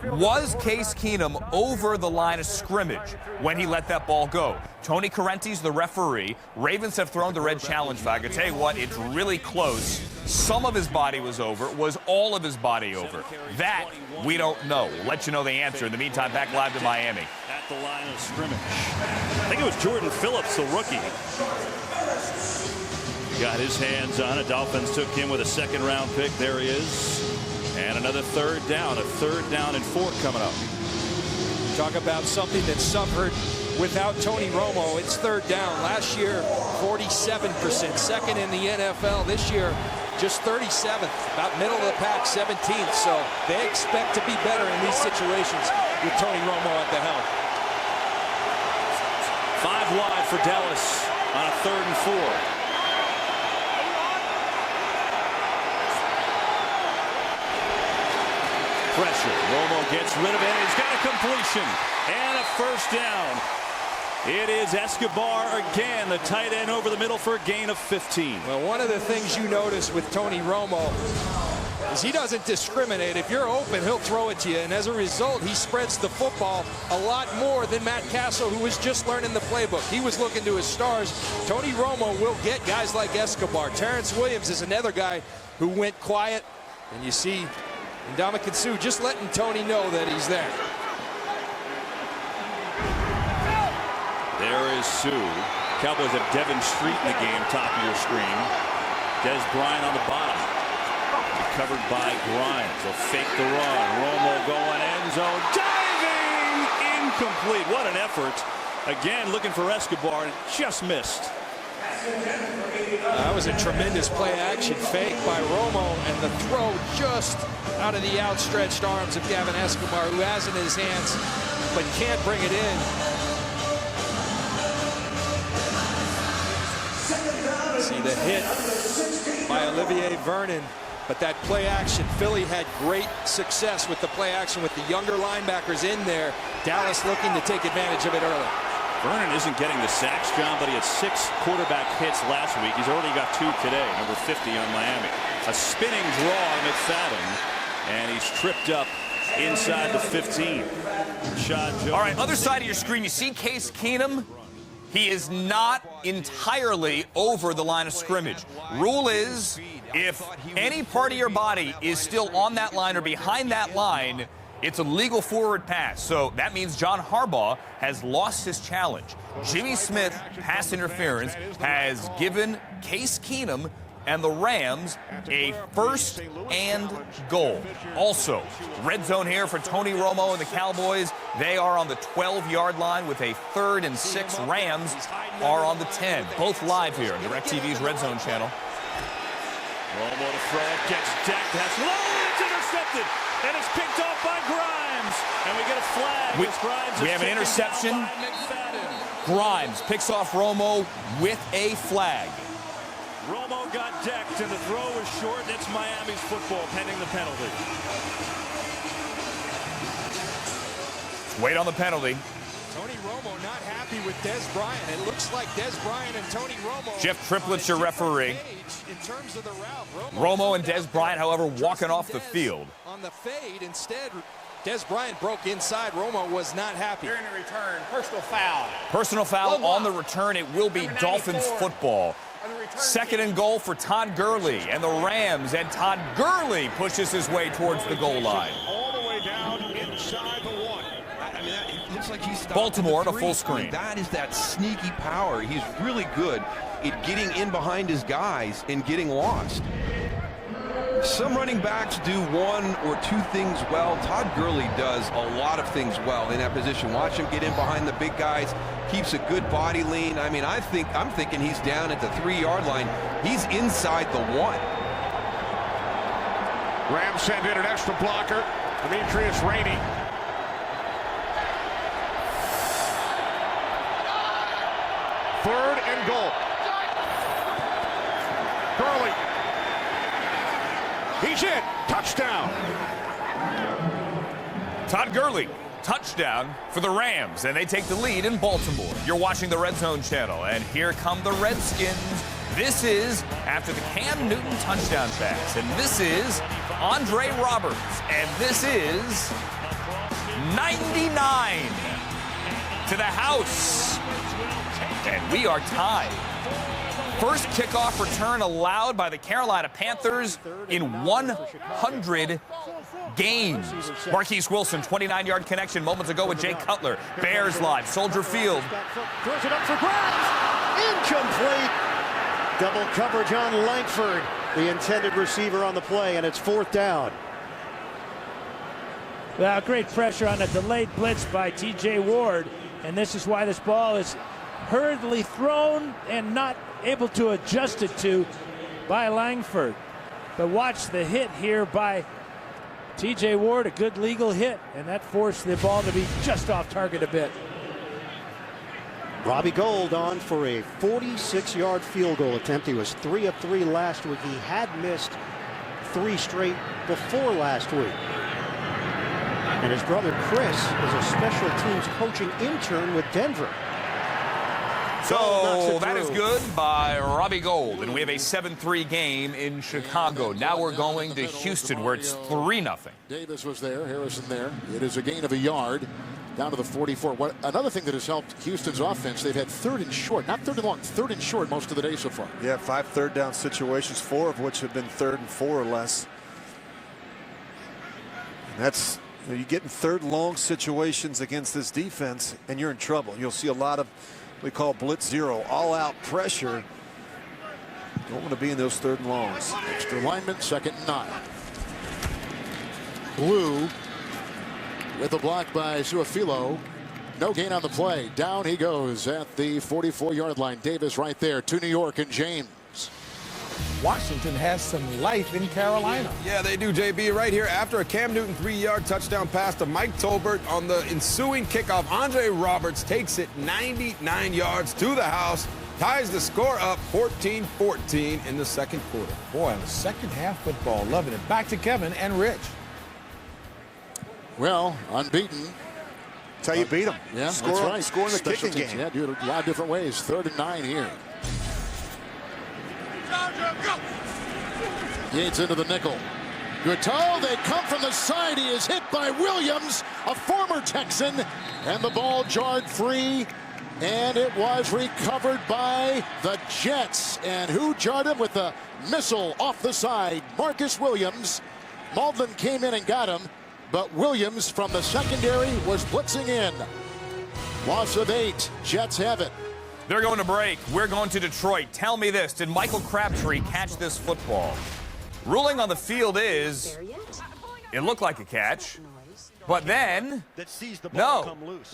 was Case Keenum over the line of scrimmage when he let that ball go? Tony Correnti's the referee. Ravens have thrown the red challenge flag. I tell you what, it's really close. Some of his body was over. Was all of his body over? That we don't know. We'll let you know the answer. In the meantime, back live to Miami. At the line of scrimmage. I think it was Jordan Phillips, the rookie. Got his hands on it. Dolphins took him with a 2nd-round pick. There he is. And another 3rd down. A 3rd down and 4 coming up. Talk about something that suffered without Tony Romo. It's 3rd down. Last year, 47%. 2nd in the NFL. This year, just 37th. About middle of the pack, 17th. So they expect to be better in these situations with Tony Romo at the helm. 5 wide for Dallas on a 3rd and 4. Pressure. Romo gets rid of it. He's got a completion and a 1st down. It is Escobar again, the tight end over the middle for a gain of 15. Well, one of the things you notice with Tony Romo is he doesn't discriminate. If you're open, he'll throw it to you. And as a result, he spreads the football a lot more than Matt Castle, who was just learning the playbook. He was looking to his stars. Tony Romo will get guys like Escobar. Terrence Williams is another guy who went quiet. And you see Ndamukong Suh just letting Tony know that he's there. There is Suh. Cowboys have Devin Street in the game, top of your screen. Dez Bryant on the bottom. Covered by Grimes. They'll fake the run. Romo going end zone. Diving! Incomplete. What an effort. Again, looking for Escobar, and just missed. That was a tremendous play action fake by Romo, and the throw just out of the outstretched arms of Gavin Escobar, who has it in his hands but can't bring it in. See the hit by Olivier Vernon. But that play action, Philly had great success with the play action with the younger linebackers in there. Dallas looking to take advantage of it early. Vernon isn't getting the sacks, John, but he had 6 quarterback hits last week. He's already got 2 today, number 50 on Miami. A spinning draw on McFadden, and he's tripped up inside the 15. All right, other side of your screen, you see Case Keenum? He is not entirely over the line of scrimmage. Rule is, if any part of your body is still on that line or behind that line, it's a legal forward pass. So that means John Harbaugh has lost his challenge. Jimmy Smith, pass interference, has given Case Keenum and the Rams a 1st and goal. Also, red zone here for Tony Romo and the Cowboys. They are on the 12-yard line with a 3rd and 6. Rams are on the 10. Both live here on DirecTV's Red Zone channel. Romo to throw it, gets decked, has it's intercepted, and it's picked off by Grimes. And we get a flag. We have an interception. Grimes picks off Romo with a flag. Romo got decked, and the throw was short. It's Miami's football pending the penalty. Wait on the penalty. Tony Romo not happy with Des Bryant. It looks like Des Bryant and Tony Romo. Jeff Triplett's your referee. In terms of the route, Romo and Des Bryant, however, walking off the field. On the fade, instead, Des Bryant broke inside. Romo was not happy. During the return, personal foul. Personal foul on the return. It will be Dolphins football. 2nd and goal for Todd Gurley and the Rams, and Todd Gurley pushes his way towards the goal line. All the way down inside the 1. I mean, it looks like he's Baltimore on a full screen. I mean, that is that sneaky power. He's really good at getting in behind his guys and getting lost. Some running backs do 1 or 2 things well. Todd Gurley does a lot of things well in that position. Watch him get in behind the big guys, keeps a good body lean. I mean, I'm thinking he's down at the 3-yard line. He's inside the 1. Rams send in an extra blocker. Demetrius Rainey. Third and goal. Gurley. He's in. Touchdown. Todd Gurley, touchdown for the Rams, and they take the lead in Baltimore. You're watching the Red Zone channel, and here come the Redskins. This is after the Cam Newton touchdown pass, and this is Andre Roberts, and this is 99 to the house, and we are tied. First kickoff return allowed by the Carolina Panthers in 100 games. Marquise Wilson, 29-yard connection moments ago with Jay Cutler. Bears live, Soldier Field. Throws it up for grabs. Incomplete. Double coverage on Langford, the intended receiver on the play, and it's 4th down. Well, great pressure on a delayed blitz by T.J. Ward, and this is why this ball is hurriedly thrown and not able to adjust it to by Langford. But watch the hit here by T.J. Ward, a good legal hit, and that forced the ball to be just off target a bit. Robbie Gould on for a 46-yard field goal attempt. He was 3 of 3 last week. He had missed 3 straight before last week. And his brother Chris is a special teams coaching intern with Denver. So that is good by Robbie Gould, and we have a 7-3 game in Chicago. Now we're going to Houston, where it's 3-0. Davis was there, Harrison there. It is a gain of a yard down to the 44. Another thing that has helped Houston's offense, they've had 3rd and short, not 3rd and long, 3rd and short most of the day so far. Yeah, 5 third down situations, 4 of which have been 3rd and 4 or less. And that's, you get in 3rd long situations against this defense, and you're in trouble. You'll see a lot of we call blitz 0, all-out pressure. Don't want to be in those 3rd and longs. Extra lineman, 2nd and 9. Blue with a block by Suafilo. No gain on the play. Down he goes at the 44-yard line. Davis right there to New York and James. Washington has some life in Carolina. Yeah, they do, JB. Right here after a Cam Newton 3-yard touchdown pass to Mike Tolbert on the ensuing kickoff, Andre Roberts takes it 99 yards to the house ties the score up 14-14 in the second quarter. Boy, the second half football, loving it. Back to Kevin and Rich. Well, unbeaten. That's how you beat them. Yeah, scoring the Special kicking teams, game. Yeah, do it a lot of different ways. 3rd and 9 here. Yates into the nickel. Gutto, they come from the side. He is hit by Williams, a former Texan, and the ball jarred free, and it was recovered by the Jets. And who jarred him with a missile off the side? Marcus Williams. Maldon came in and got him, but Williams from the secondary was blitzing in. Loss of 8. Jets have it. They're going to break. We're going to Detroit. Tell me this. Did Michael Crabtree catch this football? Ruling on the field is it looked like a catch, but then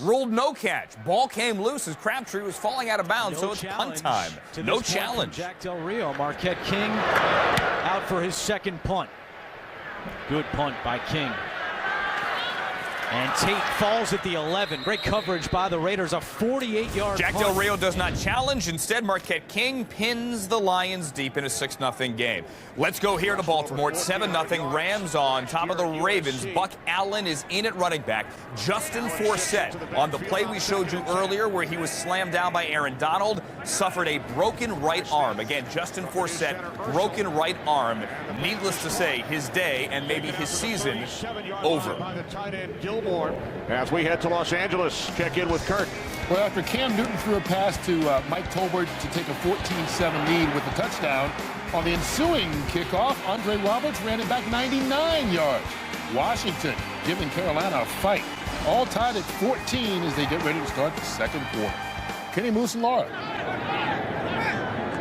ruled no catch. Ball came loose as Crabtree was falling out of bounds, so it's punt time. No challenge. Jack Del Rio. Marquette King out for his second punt. Good punt by King. And Tate falls at the 11. Great coverage by the Raiders. A 48-yard Jack Del Rio does not challenge. Instead, Marquette King pins the Lions deep in a 6-0 game. Let's go here to Baltimore. It's 7-0. Rams on top of the Ravens. Buck Allen is in at running back. Justin Forsett on the play we showed you earlier where he was slammed down by Aaron Donald, suffered a broken right arm. Again, Justin Forsett, broken right arm. Needless to say, his day and maybe his season over. As we head to Los Angeles, check in with Kurt. Well, after Cam Newton threw a pass to Mike Tolbert to take a 14-7 lead with a touchdown, on the ensuing kickoff, Andre Roberts ran it back 99 yards. Washington giving Carolina a fight. All tied at 14 as they get ready to start the second quarter. Kenny Moose and Laura.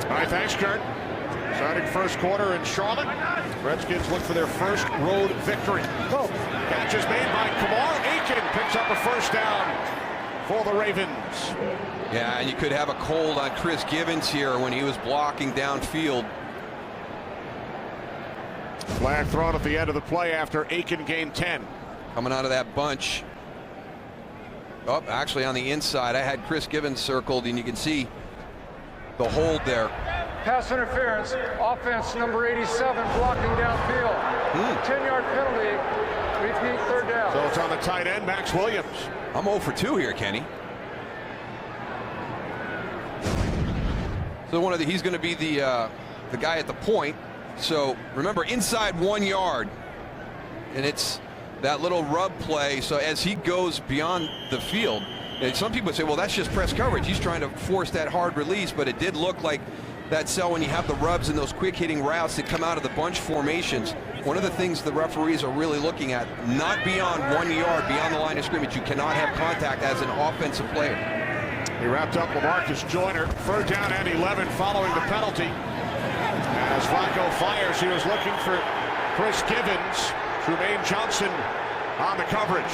All right, thanks, Kurt. Starting first quarter in Charlotte. Redskins look for their first road victory. Catch is made by Kamar Aiken. Picks up a first down for the Ravens. Yeah, and you could have a cold on Chris Givens here when he was blocking downfield. Flag thrown at the end of the play after Aiken gained 10. Coming out of that bunch. Oh, actually on the inside. I had Chris Givens circled, and you can see the hold there. Pass interference, offense number 87 blocking downfield. 10-yard penalty, repeat 3rd down. So it's on the tight end, Max Williams. I'm 0 for 2 here, Kenny. So he's going to be the guy at the point. So remember, inside 1 yard, and it's that little rub play. So as he goes beyond the field, and some people say, well, that's just press coverage. He's trying to force that hard release, but it did look like that cell when you have the rubs and those quick hitting routes that come out of the bunch formations. One of the things the referees are really looking at, not beyond 1 yard, beyond the line of scrimmage. You cannot have contact as an offensive player. He wrapped up LaMarcus Joyner. 3rd down and 11 following the penalty. As Flacco fires, he was looking for Chris Givens. Trumaine Johnson on the coverage.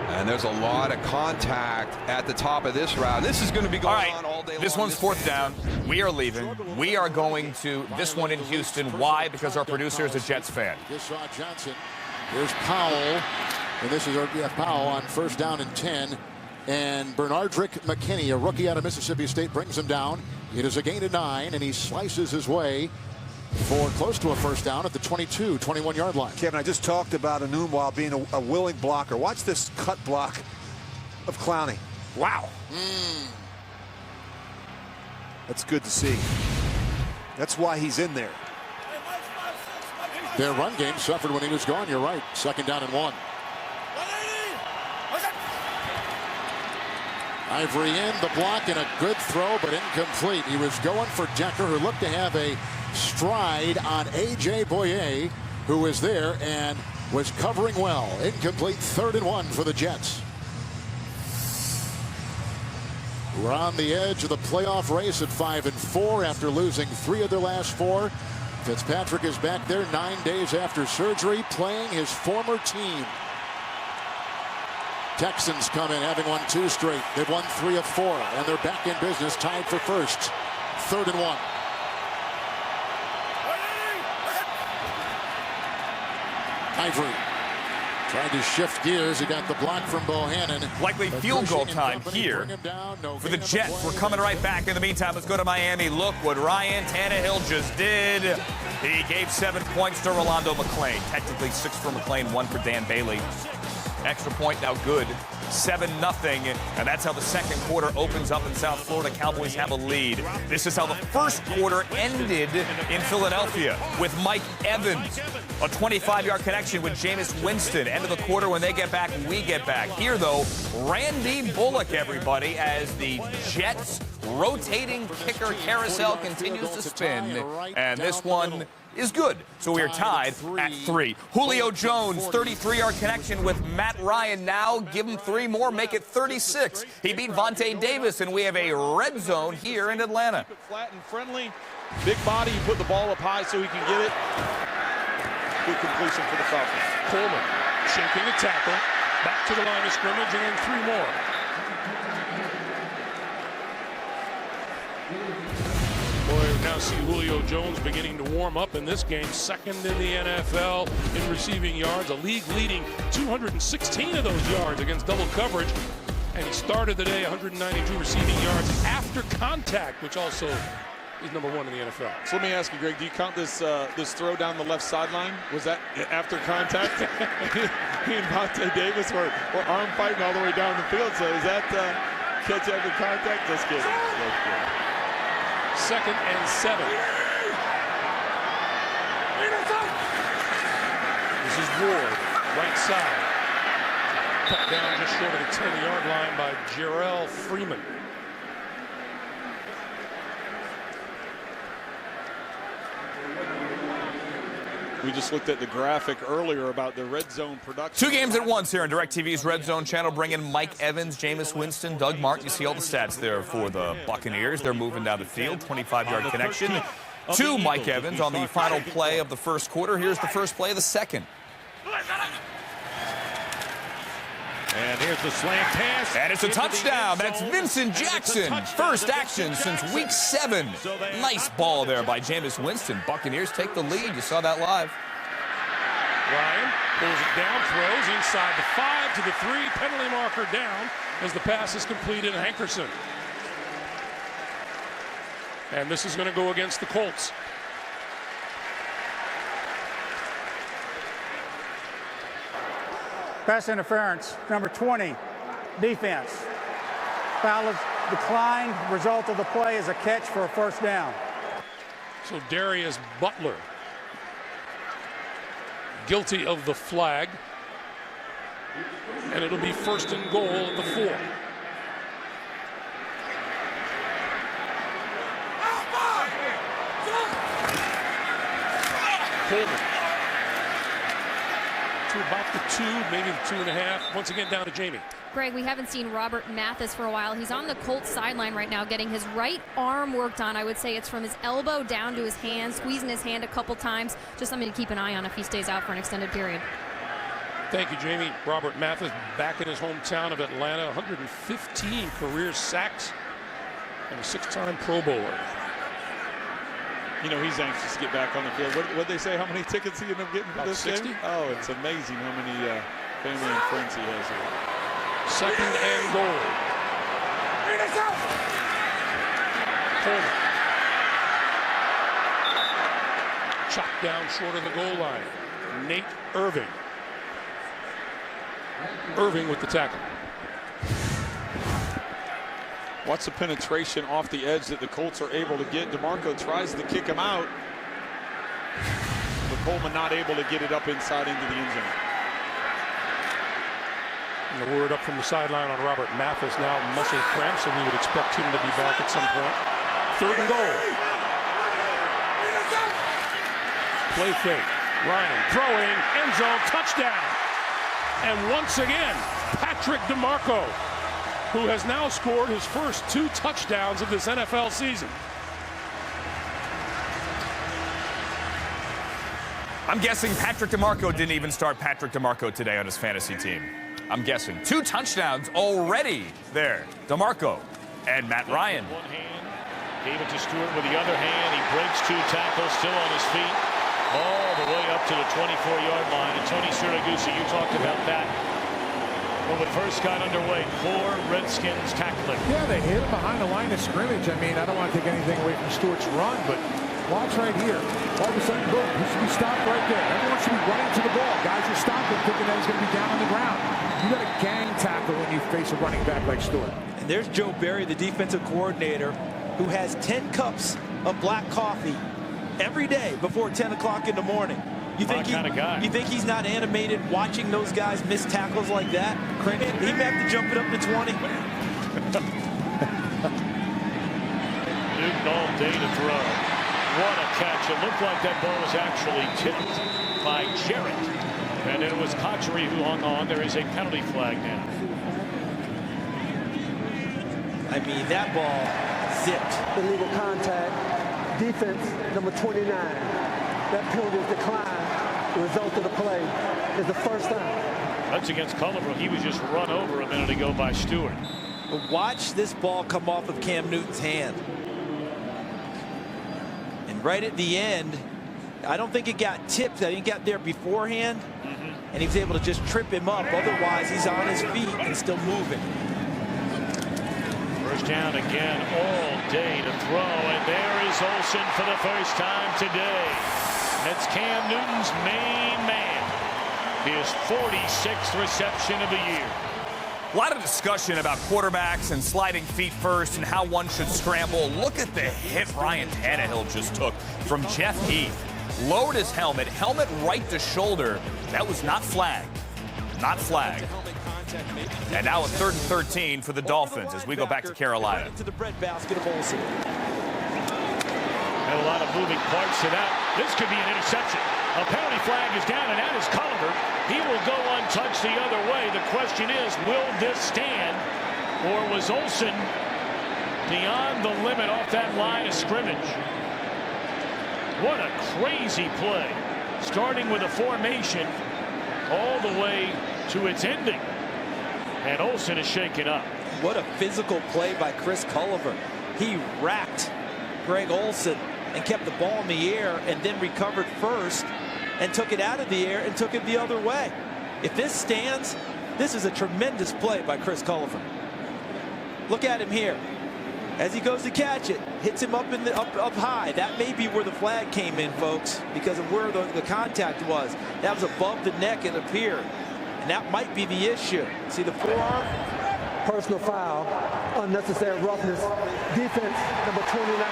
And there's a lot of contact at the top of this route. This is going to be going on all day long. This one's 4th down. We are leaving. We are going to this one in Houston. Why? Because our producer is a Jets fan. Just saw Johnson. Here's Powell. And this is Powell on 1st down and 10. And Bernardrick McKinney, a rookie out of Mississippi State, brings him down. It is a gain of 9, and he slices his way for close to a 1st down at the 22, 21-yard line. Kevin, I just talked about Enunwa being a willing blocker. Watch this cut block of Clowney. Wow. That's good to see. That's why he's in there. Their run game suffered when he was gone. You're right. 2nd down and 1. Ivory in the block and a good throw, but incomplete. He was going for Decker, who looked to have a stride on A.J. Boye, who was there and was covering well. Incomplete. 3rd and 1 for the Jets. We're on the edge of the playoff race at 5-4 after losing 3 of their last 4. Fitzpatrick is back there 9 days after surgery, playing his former team. Texans come in having won 2 straight. They've won 3 of 4, and they're back in business, tied for 1st. 3rd and 1. Ivory Tried to shift gears. He got the block from Bohannon. Likely field goal time here for the Jets. We're coming right back. In the meantime, let's go to Miami. Look what Ryan Tannehill just did. He gave 7 points to Rolando McClain. Technically 6 for McClain, 1 for Dan Bailey. Extra point now good. 7-0, and that's how the second quarter opens up in South Florida. Cowboys have a lead. This is how the first quarter ended in Philadelphia with Mike Evans. A 25-yard connection with Jameis Winston. End of the quarter, when they get back, we get back. Here, though, Randy Bullock, everybody, as the Jets' rotating kicker carousel continues to spin. And this one is good. So we are tied at 3. Julio Jones, 33-yard connection with Matt Ryan. Now give him 3 more, make it 36. He beat Vontae Davis, and we have a red zone here in Atlanta. Flat and friendly. Big body, you put the ball up high so he can get it. Good completion for the Falcons. Coleman shaking a tackle, back to the line of scrimmage, and then 3 more. Boy, now see Julio Jones beginning to warm up in this game. Second in the NFL in receiving yards, a league-leading 216 of those yards against double coverage. And he started the day 192 receiving yards after contact, which also is number 1 in the NFL. So let me ask you, Greg, do you count this this throw down the left sideline? Was that after contact? He and Vontae Davis were arm fighting all the way down the field. So is that catch after contact? Just kidding. Just kidding. 2nd and 7. This is Ward, right side. Cut down just short of the 10-yard line by Jarrell Freeman. We just looked at the graphic earlier about the red zone production. 2 games at once here on DirecTV's Red Zone channel, bringing Mike Evans, Jameis Winston, Doug Martin. You see all the stats there for the Buccaneers. They're moving down the field, 25-yard connection to Mike Evans on the final play of the first quarter. Here's the first play of the second. And here's the slant pass. And it's a touchdown. That's Vincent Jackson. First action since week 7. Nice ball there by Jameis Winston. Buccaneers take the lead. You saw that live. Ryan pulls it down, throws inside the 5 to the 3. Penalty marker down as the pass is completed. Hankerson. And this is going to go against the Colts. Pass interference, number 20, defense. Foul is declined. Result of the play is a catch for a first down. So Darius Butler, guilty of the flag. And it'll be 1st and goal at the 4. Coleman. To about the 2, maybe the 2.5. Once again, down to Jamie. Greg, we haven't seen Robert Mathis for a while. He's on the Colts sideline right now, getting his right arm worked on. I would say it's from his elbow down to his hand, squeezing his hand a couple times. Just something to keep an eye on if he stays out for an extended period. Thank you, Jamie. Robert Mathis back in his hometown of Atlanta. 115 career sacks and a 6-time Pro Bowler. You know, he's anxious to get back on the field. What they say, how many tickets he ended up getting for About this 60? game? Oh, it's amazing how many family and friends he has here. 2nd and goal. Coleman. Chopped down short of the goal line. Nate Irving. Irving with the tackle. Watch the penetration off the edge that the Colts are able to get. DeMarco tries to kick him out, but Coleman not able to get it up inside into the end zone. And the word up from the sideline on Robert Mathis, now muscle cramps, so we would expect him to be back at some point. 3rd and goal. Play fake. Ryan throwing, end zone, touchdown. And once again, Patrick DeMarco, who has now scored his first 2 touchdowns of this NFL season. I'm guessing Patrick DeMarco didn't even start Patrick DeMarco today on his fantasy team. I'm guessing. 2 touchdowns already there. DeMarco and Matt Ryan. One hand, gave it to Stewart with the other hand. He breaks 2 tackles, still on his feet. all the way up to the 24-yard line. And Tony Siragusa, you talked about that when we first got underway. Poor Redskins tackling. Yeah, they hit him behind the line of scrimmage. I mean, I don't want to take anything away from Stewart's run, but watch right here. All of a sudden, boom, he should be stopped right there. Everyone should be running to the ball. Guys are stopping, thinking that he's going to be down on the ground. You got a gang tackle when you face a running back like Stewart. And there's Joe Barry, the defensive coordinator, who has 10 cups of black coffee every day before 10 o'clock in the morning. You think, you think he's not animated watching those guys miss tackles like that? He may have to jump it up to 20. Newton all day to throw. What a catch. It looked like that ball was actually tipped by Jarrett. And it was Cotchery who hung on. There is a penalty flag now. I mean, that ball zipped. Illegal contact. Defense, number 29. That penalty is declined. The result of the play is the first time. That's against Culliver. He was just run over a minute ago by Stewart. But watch this ball come off of Cam Newton's hand. And right at the end, I don't think it got tipped. I think it got there beforehand. And he was able to just trip him up. Otherwise, he's on his feet and still moving. First down again all day to throw. And there is Olsen for the first time today. That's Cam Newton's main man. His 46th reception of the year. A lot of discussion about quarterbacks and sliding feet first and how one should scramble. Look at the hit Ryan Tannehill just took from Jeff Heath. Lowered his helmet right to shoulder. That was not flagged. Not flagged. And now a 3rd and 13 for the Dolphins as we go back to Carolina. To the breadbasket of Olsen. And a lot of moving parts to that. This could be an interception. A penalty flag is down, and that is Culliver. He will go untouched the other way. The question is, will this stand? Or was Olsen beyond the limit off that line of scrimmage? What a crazy play. Starting with a formation all the way to its ending. And Olsen is shaken up. What a physical play by Chris Culliver. He racked Greg Olsen and kept the ball in the air and then recovered first and took it out of the air and took it the other way. If this stands, this is a tremendous play by Chris Culliver. Look at him here. As he goes to catch it, hits him up in the up high. That may be where the flag came in, folks, because of where the contact was. That was above the neck, it appeared. And that might be the issue. See the forearm? Personal foul, unnecessary roughness. Defense, number 29.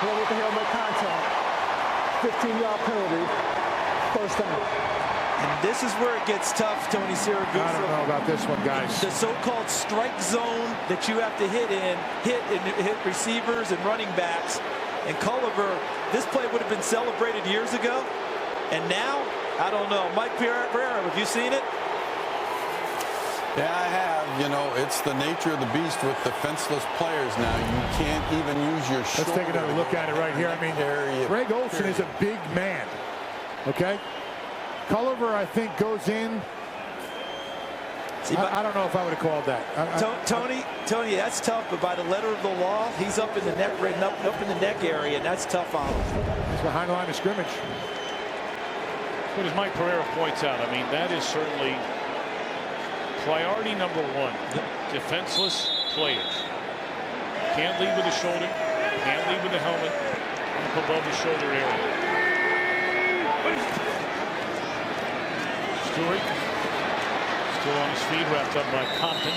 Well, with the helmet contact. 15-yard penalty. First down. And this is where it gets tough, Tony Siragusa. I don't know about this one, guys. The so-called strike zone that you have to hit receivers and running backs. And Culliver, this play would have been celebrated years ago. And now, I don't know. Mike Pereira, have you seen it? Yeah, I have. You know, it's the nature of the beast with defenseless players now. You can't even use your shoulder. Let's take another look at it right here. I mean, Greg Olsen is a big man. Okay? Culliver, I think, goes in. See, I don't know if I would have called that. Tony, that's tough. But by the letter of the law, he's up in the neck, right up in the neck area, and that's tough on him. He's behind the line of scrimmage. But as Mike Pereira points out, I mean, that is certainly priority number one. Defenseless players. Can't lead with the shoulder. Can't lead with the helmet. Up above the shoulder area. Stewart still on his feet, wrapped up by Compton,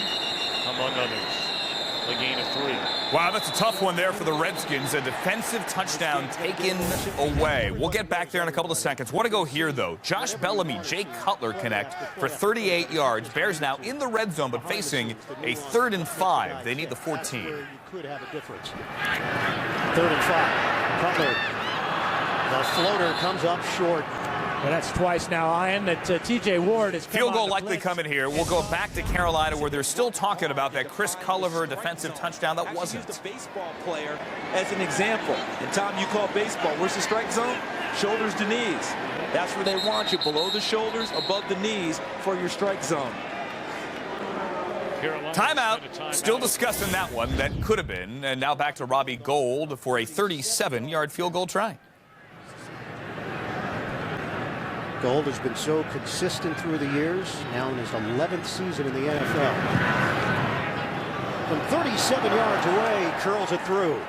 among others. A gain of 3. Wow, that's a tough one there for the Redskins. A defensive touchdown taken away. We'll get back there in a couple of seconds. Want to go here, though. Josh Bellamy, Jay Cutler connect for 38 yards. Bears now in the red zone, but facing a 3rd and 5. They need the 14. You could have a difference. 3rd and 5. Cutler. The floater comes up short. And that's twice now, Ian, that T.J. Ward is field goal likely coming here. We'll go back to Carolina where they're still talking about that Chris Culliver defensive touchdown that wasn't. The baseball player as an example. And Tom, you call baseball. Where's the strike zone? Shoulders to knees. That's where they want you, below the shoulders, above the knees for your strike zone. Timeout. Still discussing that one. That could have been. And now back to Robbie Gould for a 37-yard field goal try. Gold has been so consistent through the years, now in his 11th season in the NFL. From 37 yards away, curls it through.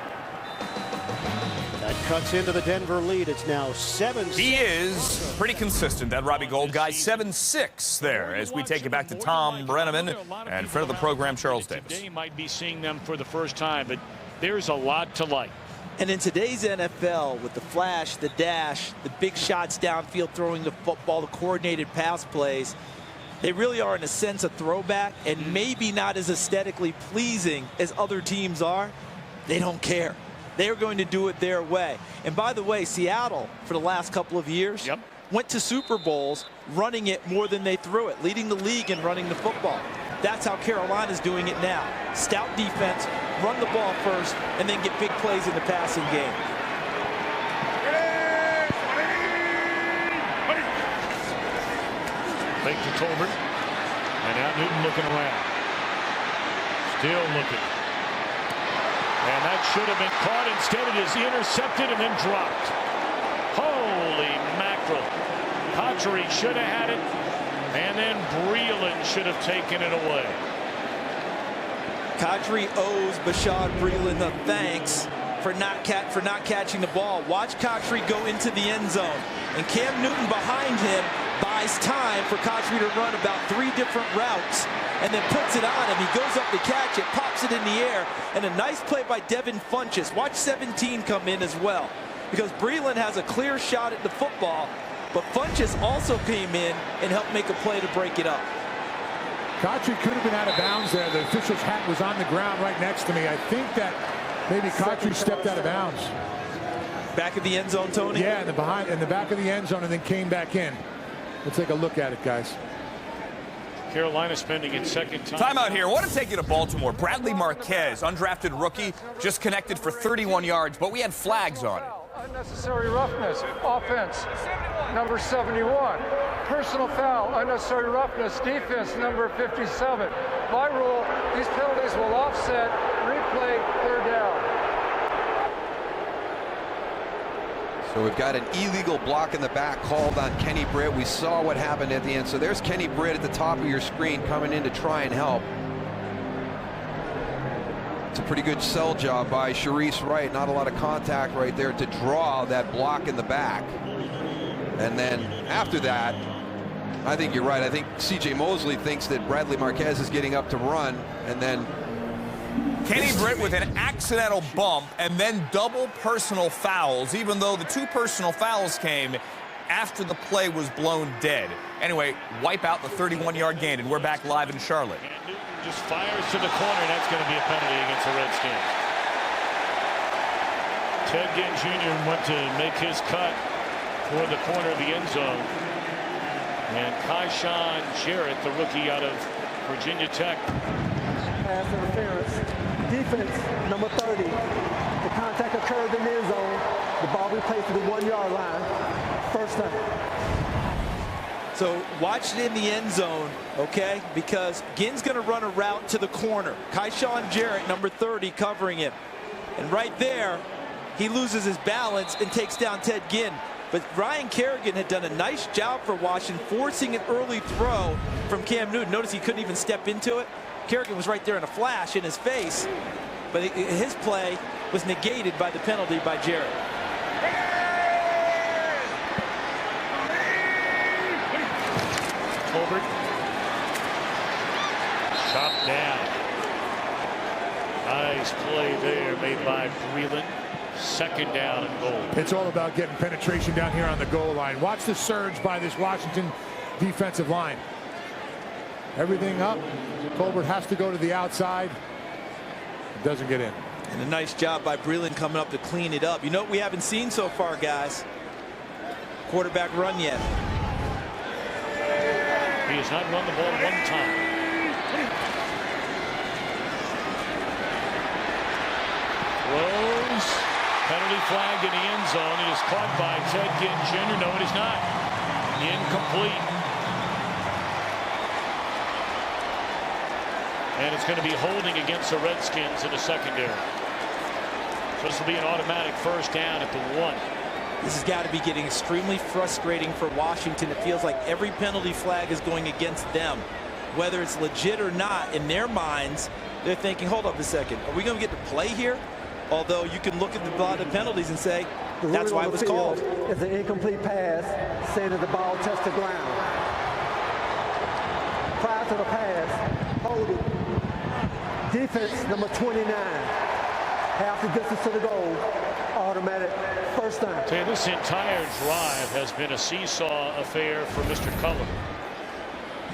That cuts into the Denver lead. It's now 7-6. He is pretty consistent, that Robbie Gold guy. 7-6 there as we take it back to Tom Brenneman and friend of the program, Charles Davis. Today might be seeing them for the first time, but there's a lot to like. And in today's NFL, with the flash, the dash, the big shots downfield, throwing the football, the coordinated pass plays, they really are in a sense a throwback, and maybe not as aesthetically pleasing as other teams are. They don't care. They are going to do it their way. And by the way, Seattle, for the last couple of years, went to Super Bowls running it more than they threw it, leading the league in running the football. That's how Carolina's doing it now. Stout defense, run the ball first, and then get big plays in the passing game. Fake to Tolbert. And now Newton looking around. Still looking. And that should have been caught. Instead, it is intercepted and then dropped. Holy mackerel. Cotchery should have had it. And then Breeland should have taken it away. Cotchery owes Bashaud Breeland the thanks for not catching the ball. Watch Cotchery go into the end zone. And Cam Newton behind him buys time for Cotchery to run about 3 different routes and then puts it on him. He goes up to catch it, pops it in the air, and a nice play by Devin Funchess. Watch 17 come in as well, because Breeland has a clear shot at the football, but Funchess also came in and helped make a play to break it up. Cotchery could have been out of bounds there. The official's hat was on the ground right next to me. I think that maybe Cotchery stepped out of bounds. Back of the end zone, Tony? Yeah, in the back of the end zone, and then came back in. Let's take a look at it, guys. Carolina spending its second time. Timeout here. I want to take you to Baltimore. Bradley Marquez, undrafted rookie, just connected for 31 yards, but we had flags on it. Unnecessary roughness. Offense, number 71. Personal foul, unnecessary roughness. Defense, number 57. By rule, these penalties will offset. Replay, 3rd down. So we've got an illegal block in the back called on Kenny Britt. We saw what happened at the end. So there's Kenny Britt at the top of your screen coming in to try and help. It's a pretty good sell job by Sharice Wright. Not a lot of contact right there to draw that block in the back. And then after that, I think you're right. I think C.J. Mosley thinks that Bradley Marquez is getting up to run, and then Kenny Britt with an accidental bump and then double personal fouls, even though the 2 personal fouls came after the play was blown dead. Anyway, wipe out the 31-yard gain, and we're back live in Charlotte. And Newton just fires to the corner, and that's going to be a penalty against the Redskins. Ted Ginn Jr. went to make his cut for the corner of the end zone. And Kaishan Jarrett, the rookie out of Virginia Tech. Pass interference. Defense, number 30. The contact occurred in the end zone. The ball replayed to the 1-yard line. First down. So watch it in the end zone, okay? Because Ginn's going to run a route to the corner. Kaishan Jarrett, number 30, covering him. And right there, he loses his balance and takes down Ted Ginn. But Ryan Kerrigan had done a nice job for Washington, forcing an early throw from Cam Newton. Notice he couldn't even step into it. Kerrigan was right there in a flash in his face, but his play was negated by the penalty by Jarrett. Tolbert. Chopped down. Nice play there made by Breeland. 2nd down and goal. It's all about getting penetration down here on the goal line. Watch the surge by this Washington defensive line. Everything up. Tolbert has to go to the outside. Doesn't get in. And a nice job by Breeland coming up to clean it up. You know what we haven't seen so far, guys? Quarterback run yet. He has not run the ball 1 time. Throws. Penalty flag in the end zone. It is caught by Ted Ginn Jr. No, it is not. Incomplete. And it's going to be holding against the Redskins in the secondary. So this will be an automatic 1st down at the 1. This has got to be getting extremely frustrating for Washington. It feels like every penalty flag is going against them. Whether it's legit or not, in their minds, they're thinking, hold up a second, are we going to get to play here? Although you can look at the lot of penalties and say, that's why it was called. It's an incomplete pass, saying that the ball touched the ground. Prior to the pass, hold it. Defense number 29. Half the distance to the goal. Automatic first down. This entire drive has been a seesaw affair for Mr. Culliver.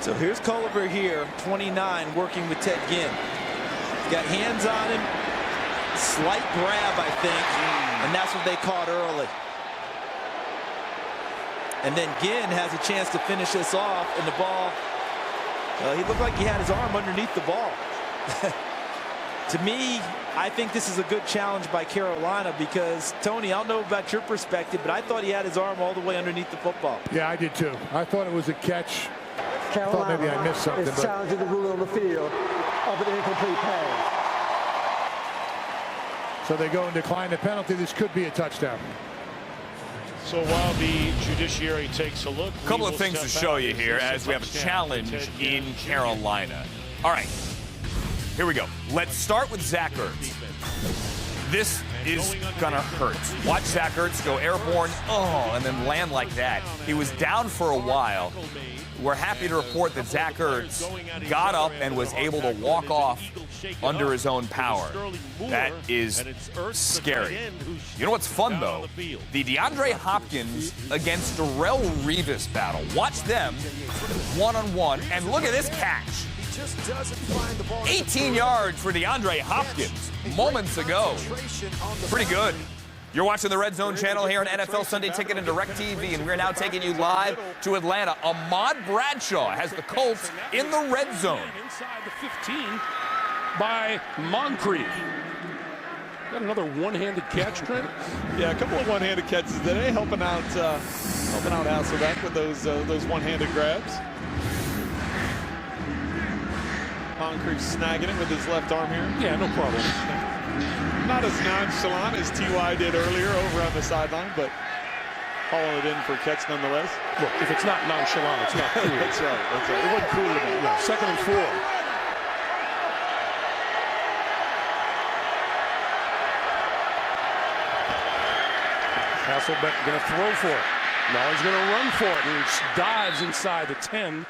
So here's Culliver here, 29, working with Ted Ginn. He's got hands on him. Slight grab, I think, and that's what they caught early. And then Ginn has a chance to finish this off, and the ball, he looked like he had his arm underneath the ball. To me, I think this is a good challenge by Carolina because, Tony, I don't know about your perspective, but I thought he had his arm all the way underneath the football. Yeah, I did too. I thought it was a catch. Carolina Thought maybe I missed something. is challenging the rule on the field of an incomplete pass. So they go and decline the penalty. This could be a touchdown. So while the judiciary takes a look, a couple of things to show you here as we have a challenge in Carolina. All right, here we go. Let's start with Zach Ertz. This is gonna hurt. Watch Zach Ertz go airborne, and then land like that. He was down for a while. We're happy to report that Zach Ertz got up and was able to walk off under his own power. That is scary. You know what's fun, though? The DeAndre Hopkins against Darrelle Revis battle. Watch them one-on-one, and look at this catch. 18 yards for DeAndre Hopkins moments ago. Pretty good. You're watching the Red Zone channel here on NFL Sunday Ticket and DirecTV, and we're now taking you live to Atlanta. Ahmad Bradshaw has the Colts in the red zone. Inside the 15 by Moncrief. Got another one-handed catch, Trent? Yeah, a couple of one-handed catches today, helping out Hasselbeck with those one-handed grabs. Moncrief snagging it with his left arm here. Yeah, no problem. Not as nonchalant as T.Y. did earlier over on the sideline, but hauling it in for a catch nonetheless. Look, if it's not nonchalant, it's not cool. That's right. It wasn't cool enough. Yeah, 2nd and 4. Hasselbeck going to throw for it. Now he's going to run for it, and he dives inside the 10.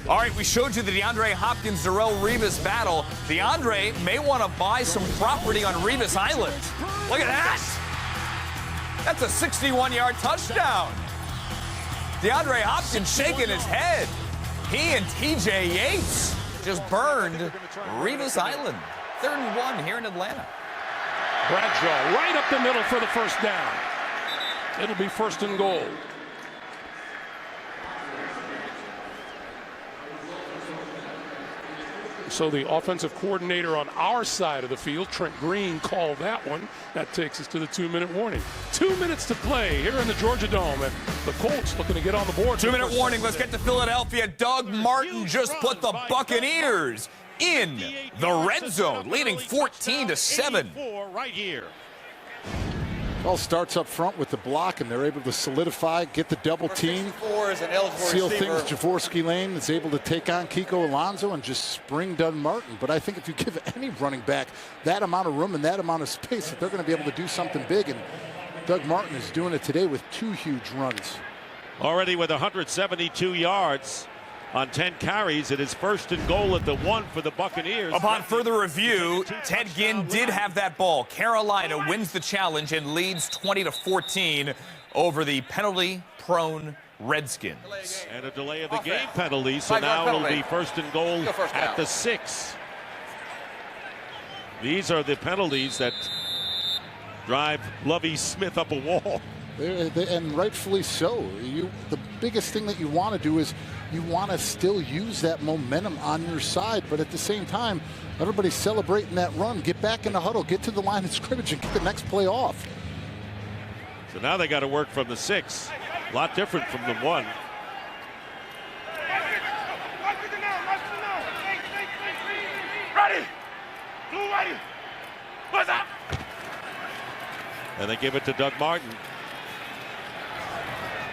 All right, we showed you the DeAndre Hopkins-Darrelle Revis battle. DeAndre may want to buy some property on Revis Island. Look at that. That's a 61-yard touchdown. DeAndre Hopkins shaking his head. He and TJ Yates just burned Revis Island. 3rd and 1 here in Atlanta. Bradshaw right up the middle for the first down. It'll be 1st and goal. So the offensive coordinator on our side of the field, Trent Green, called that one. That takes us to the 2-minute warning. 2 minutes to play here in the Georgia Dome, and the Colts looking to get on the board. 2-minute warning. Let's get to Philadelphia. Doug Martin just put the Buccaneers in the red zone, leading 14-7. Right here. All starts up front with the block, and they're able to solidify, get the double team, seal things. Jaworski Lane is able to take on Kiko Alonso and just spring Doug Martin. But I think if you give any running back that amount of room and that amount of space, that they're going to be able to do something big. And Doug Martin is doing it today with 2 huge runs. Already with 172 yards on 10 carries. It is 1st and goal at the 1 for the Buccaneers. Upon further review, Ted Ginn did have that ball. Carolina wins the challenge and leads 20-14 over the penalty-prone Redskins. And a delay of the game penalty, so now it'll be 1st and goal at the 6. These are the penalties that drive Lovie Smith up a wall. And rightfully so. The biggest thing that you want to do is you want to still use that momentum on your side, but at the same time, everybody's celebrating that run. Get back in the huddle, get to the line of scrimmage, and get the next play off. So now they got to work from the 6. A lot different from the 1. Ready! Blue ready! What's up? And they give it to Doug Martin.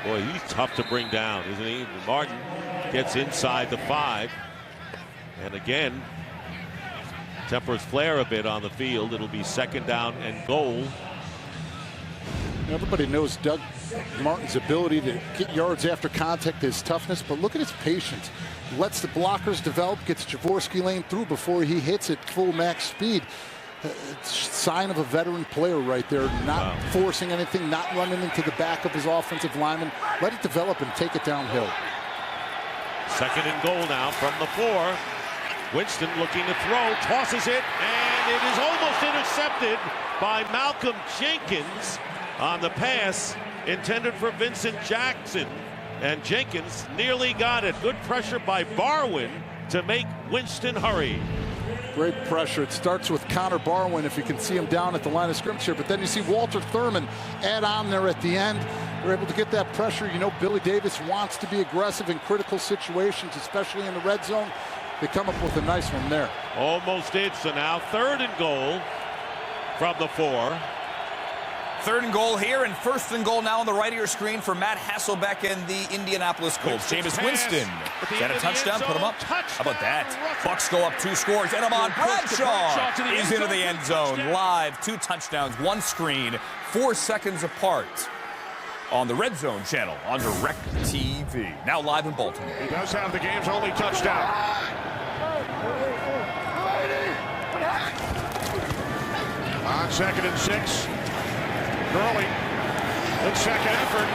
Boy, he's tough to bring down, isn't he? Martin gets inside the 5. And again, tempers flare a bit on the field. It'll be 2nd down and goal. Everybody knows Doug Martin's ability to get yards after contact, his toughness, but look at his patience. Lets the blockers develop, gets Jaworski lane through before he hits at full max speed. Sign of a veteran player right there, not forcing anything, not running into the back of his offensive lineman. Let it develop and take it downhill. 2nd and goal now from the 4. Winston looking to throw, tosses it, and it is almost intercepted by Malcolm Jenkins on the pass intended for Vincent Jackson. And Jenkins nearly got it. Good pressure by Barwin to make Winston hurry. Great pressure. It starts with Connor Barwin, if you can see him down at the line of scrimmage here, but then you see Walter Thurman add on there at the end. They're able to get that pressure. You know, Billy Davis wants to be aggressive in critical situations, especially in the red zone. They come up with a nice one there. Almost did. So now 3rd and goal from the 4. 3rd and goal here, and 1st and goal now on the right of your screen for Matt Hasselbeck and the Indianapolis Colts. Jameis Winston. Is that a touchdown? Put him up. How about that? Bucks go up 2 scores, and Ahmad Bradshaw is into the end zone. Live, 2 touchdowns, 1 screen, 4 seconds apart on the Redzone channel on Direct TV. Now live in Baltimore. He does have the game's only touchdown. On 2nd and 6. Gurley, good 2nd effort.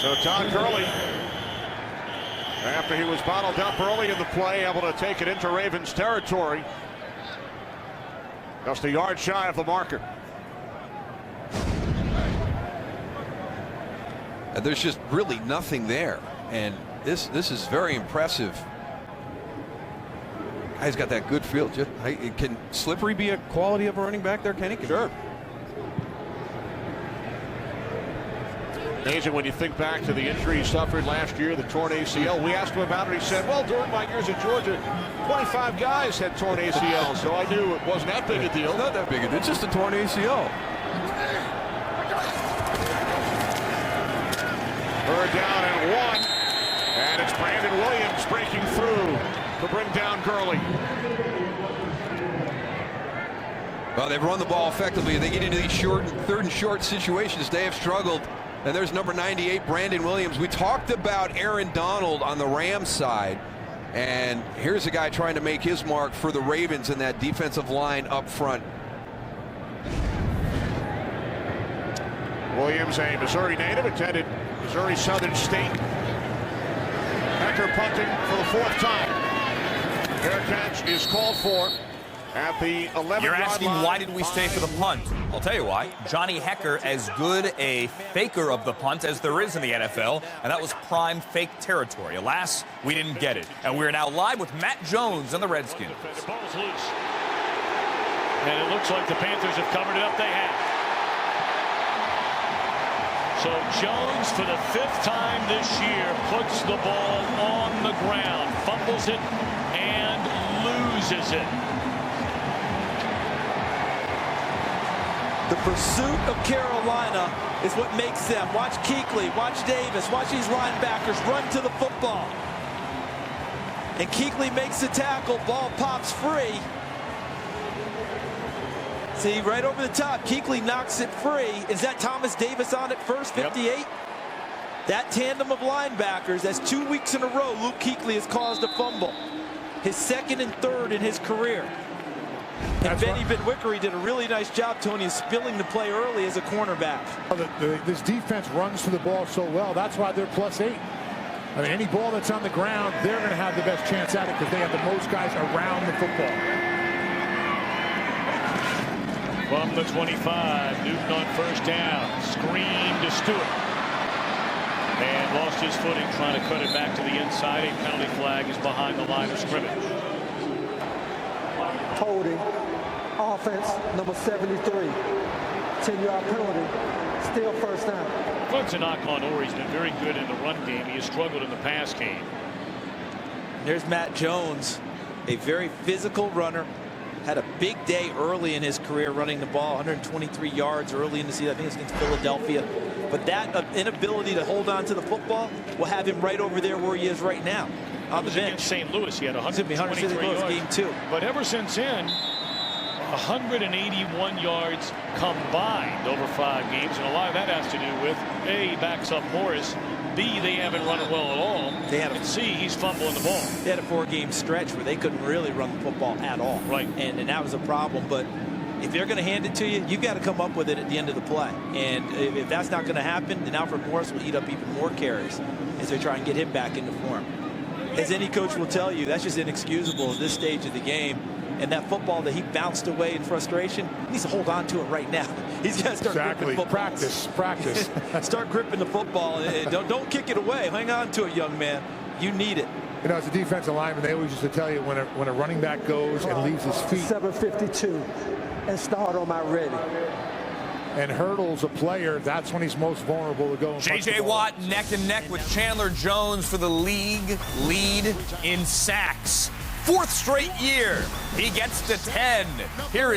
So Todd Gurley, after he was bottled up early in the play, able to take it into Ravens territory. Just a yard shy of the marker. There's just really nothing there, and this is very impressive. Guy's got that good feel. Can Slippery be a quality of a running back there, Kenny? Sure. Amazing when you think back to the injury he suffered last year, the torn ACL. We asked him about it. He said, well, during my years at Georgia, 25 guys had torn ACL, so I knew it wasn't that big a deal. It's not that big a deal. It's just a torn ACL. 3rd down and 1. And it's Brandon Williams breaking through to bring down Gurley. Well, they've run the ball effectively. They get into these 3rd and short situations. They have struggled. And there's number 98, Brandon Williams. We talked about Aaron Donald on the Rams side. And here's a guy trying to make his mark for the Ravens in that defensive line up front. Williams, a Missouri native, attended Missouri Southern State. Hecker punting for the 4th time. Fair catch is called for at the 11-yard line. You're asking why did we stay for the punt? I'll tell you why. Johnny Hekker, as good a faker of the punt as there is in the NFL, and that was prime fake territory. Alas, we didn't get it. And we're now live with Matt Jones and the Redskins. The ball's loose. And it looks like the Panthers have covered it up. They have. So Jones, for the 5th time this year, puts the ball on the ground, fumbles it, and loses it. The pursuit of Carolina is what makes them. Watch Kuechly, watch Davis, watch these linebackers run to the football. And Kuechly makes the tackle, ball pops free. See, right over the top, Kuechly knocks it free. Is that Thomas Davis on it first, 58? Yep. That tandem of linebackers, that's 2 weeks in a row Luke Kuechly has caused a fumble. His 2nd and 3rd in his career. And Benny Bitwickery did a really nice job, Tony, of spilling the play early as a cornerback. This defense runs to the ball so well. That's why they're +8. I mean, any ball that's on the ground, they're going to have the best chance at it because they have the most guys around the football. From the 25, Newton on 1st down. Screen to Stewart. And lost his footing trying to cut it back to the inside. A penalty flag is behind the line of scrimmage. Holding, offense, number 73. 10-yard penalty, still 1st down. Well, to knock on Orr, he's been very good in the run game. He has struggled in the pass game. There's Matt Jones, a very physical runner. had a big day early in his career running the ball, 123 yards early in the season. I think it's against Philadelphia. But that inability to hold on to the football will have him right over there where he is right now on the bench. Against St. Louis, he had 123 yards. yards. Game 2. But ever since then, 181 yards combined over 5 games, and a lot of that has to do with A, backs up Morris, B, they haven't run it well at all, and C, he's fumbling the ball. They had a 4-game stretch where they couldn't really run the football at all. Right. And that was a problem. But if they're going to hand it to you, you've got to come up with it at the end of the play. And if that's not going to happen, then Alfred Morris will eat up even more carries as they try and get him back into form. As any coach will tell you, that's just inexcusable at this stage of the game. And that football that he bounced away in frustration, he needs to hold on to it right now. He's got to start gripping football. Practice. Start gripping the football. Don't kick it away. Hang on to it, young man. You need it. You know, as a defensive lineman, they always used to tell you when a running back goes and leaves his feet. 7:52 and start on my ready. And hurdles a player, that's when he's most vulnerable to go and punch the J.J. ball. Watt neck and neck with Chandler Jones for the league lead in sacks. 4th straight year. He gets to 10. Here is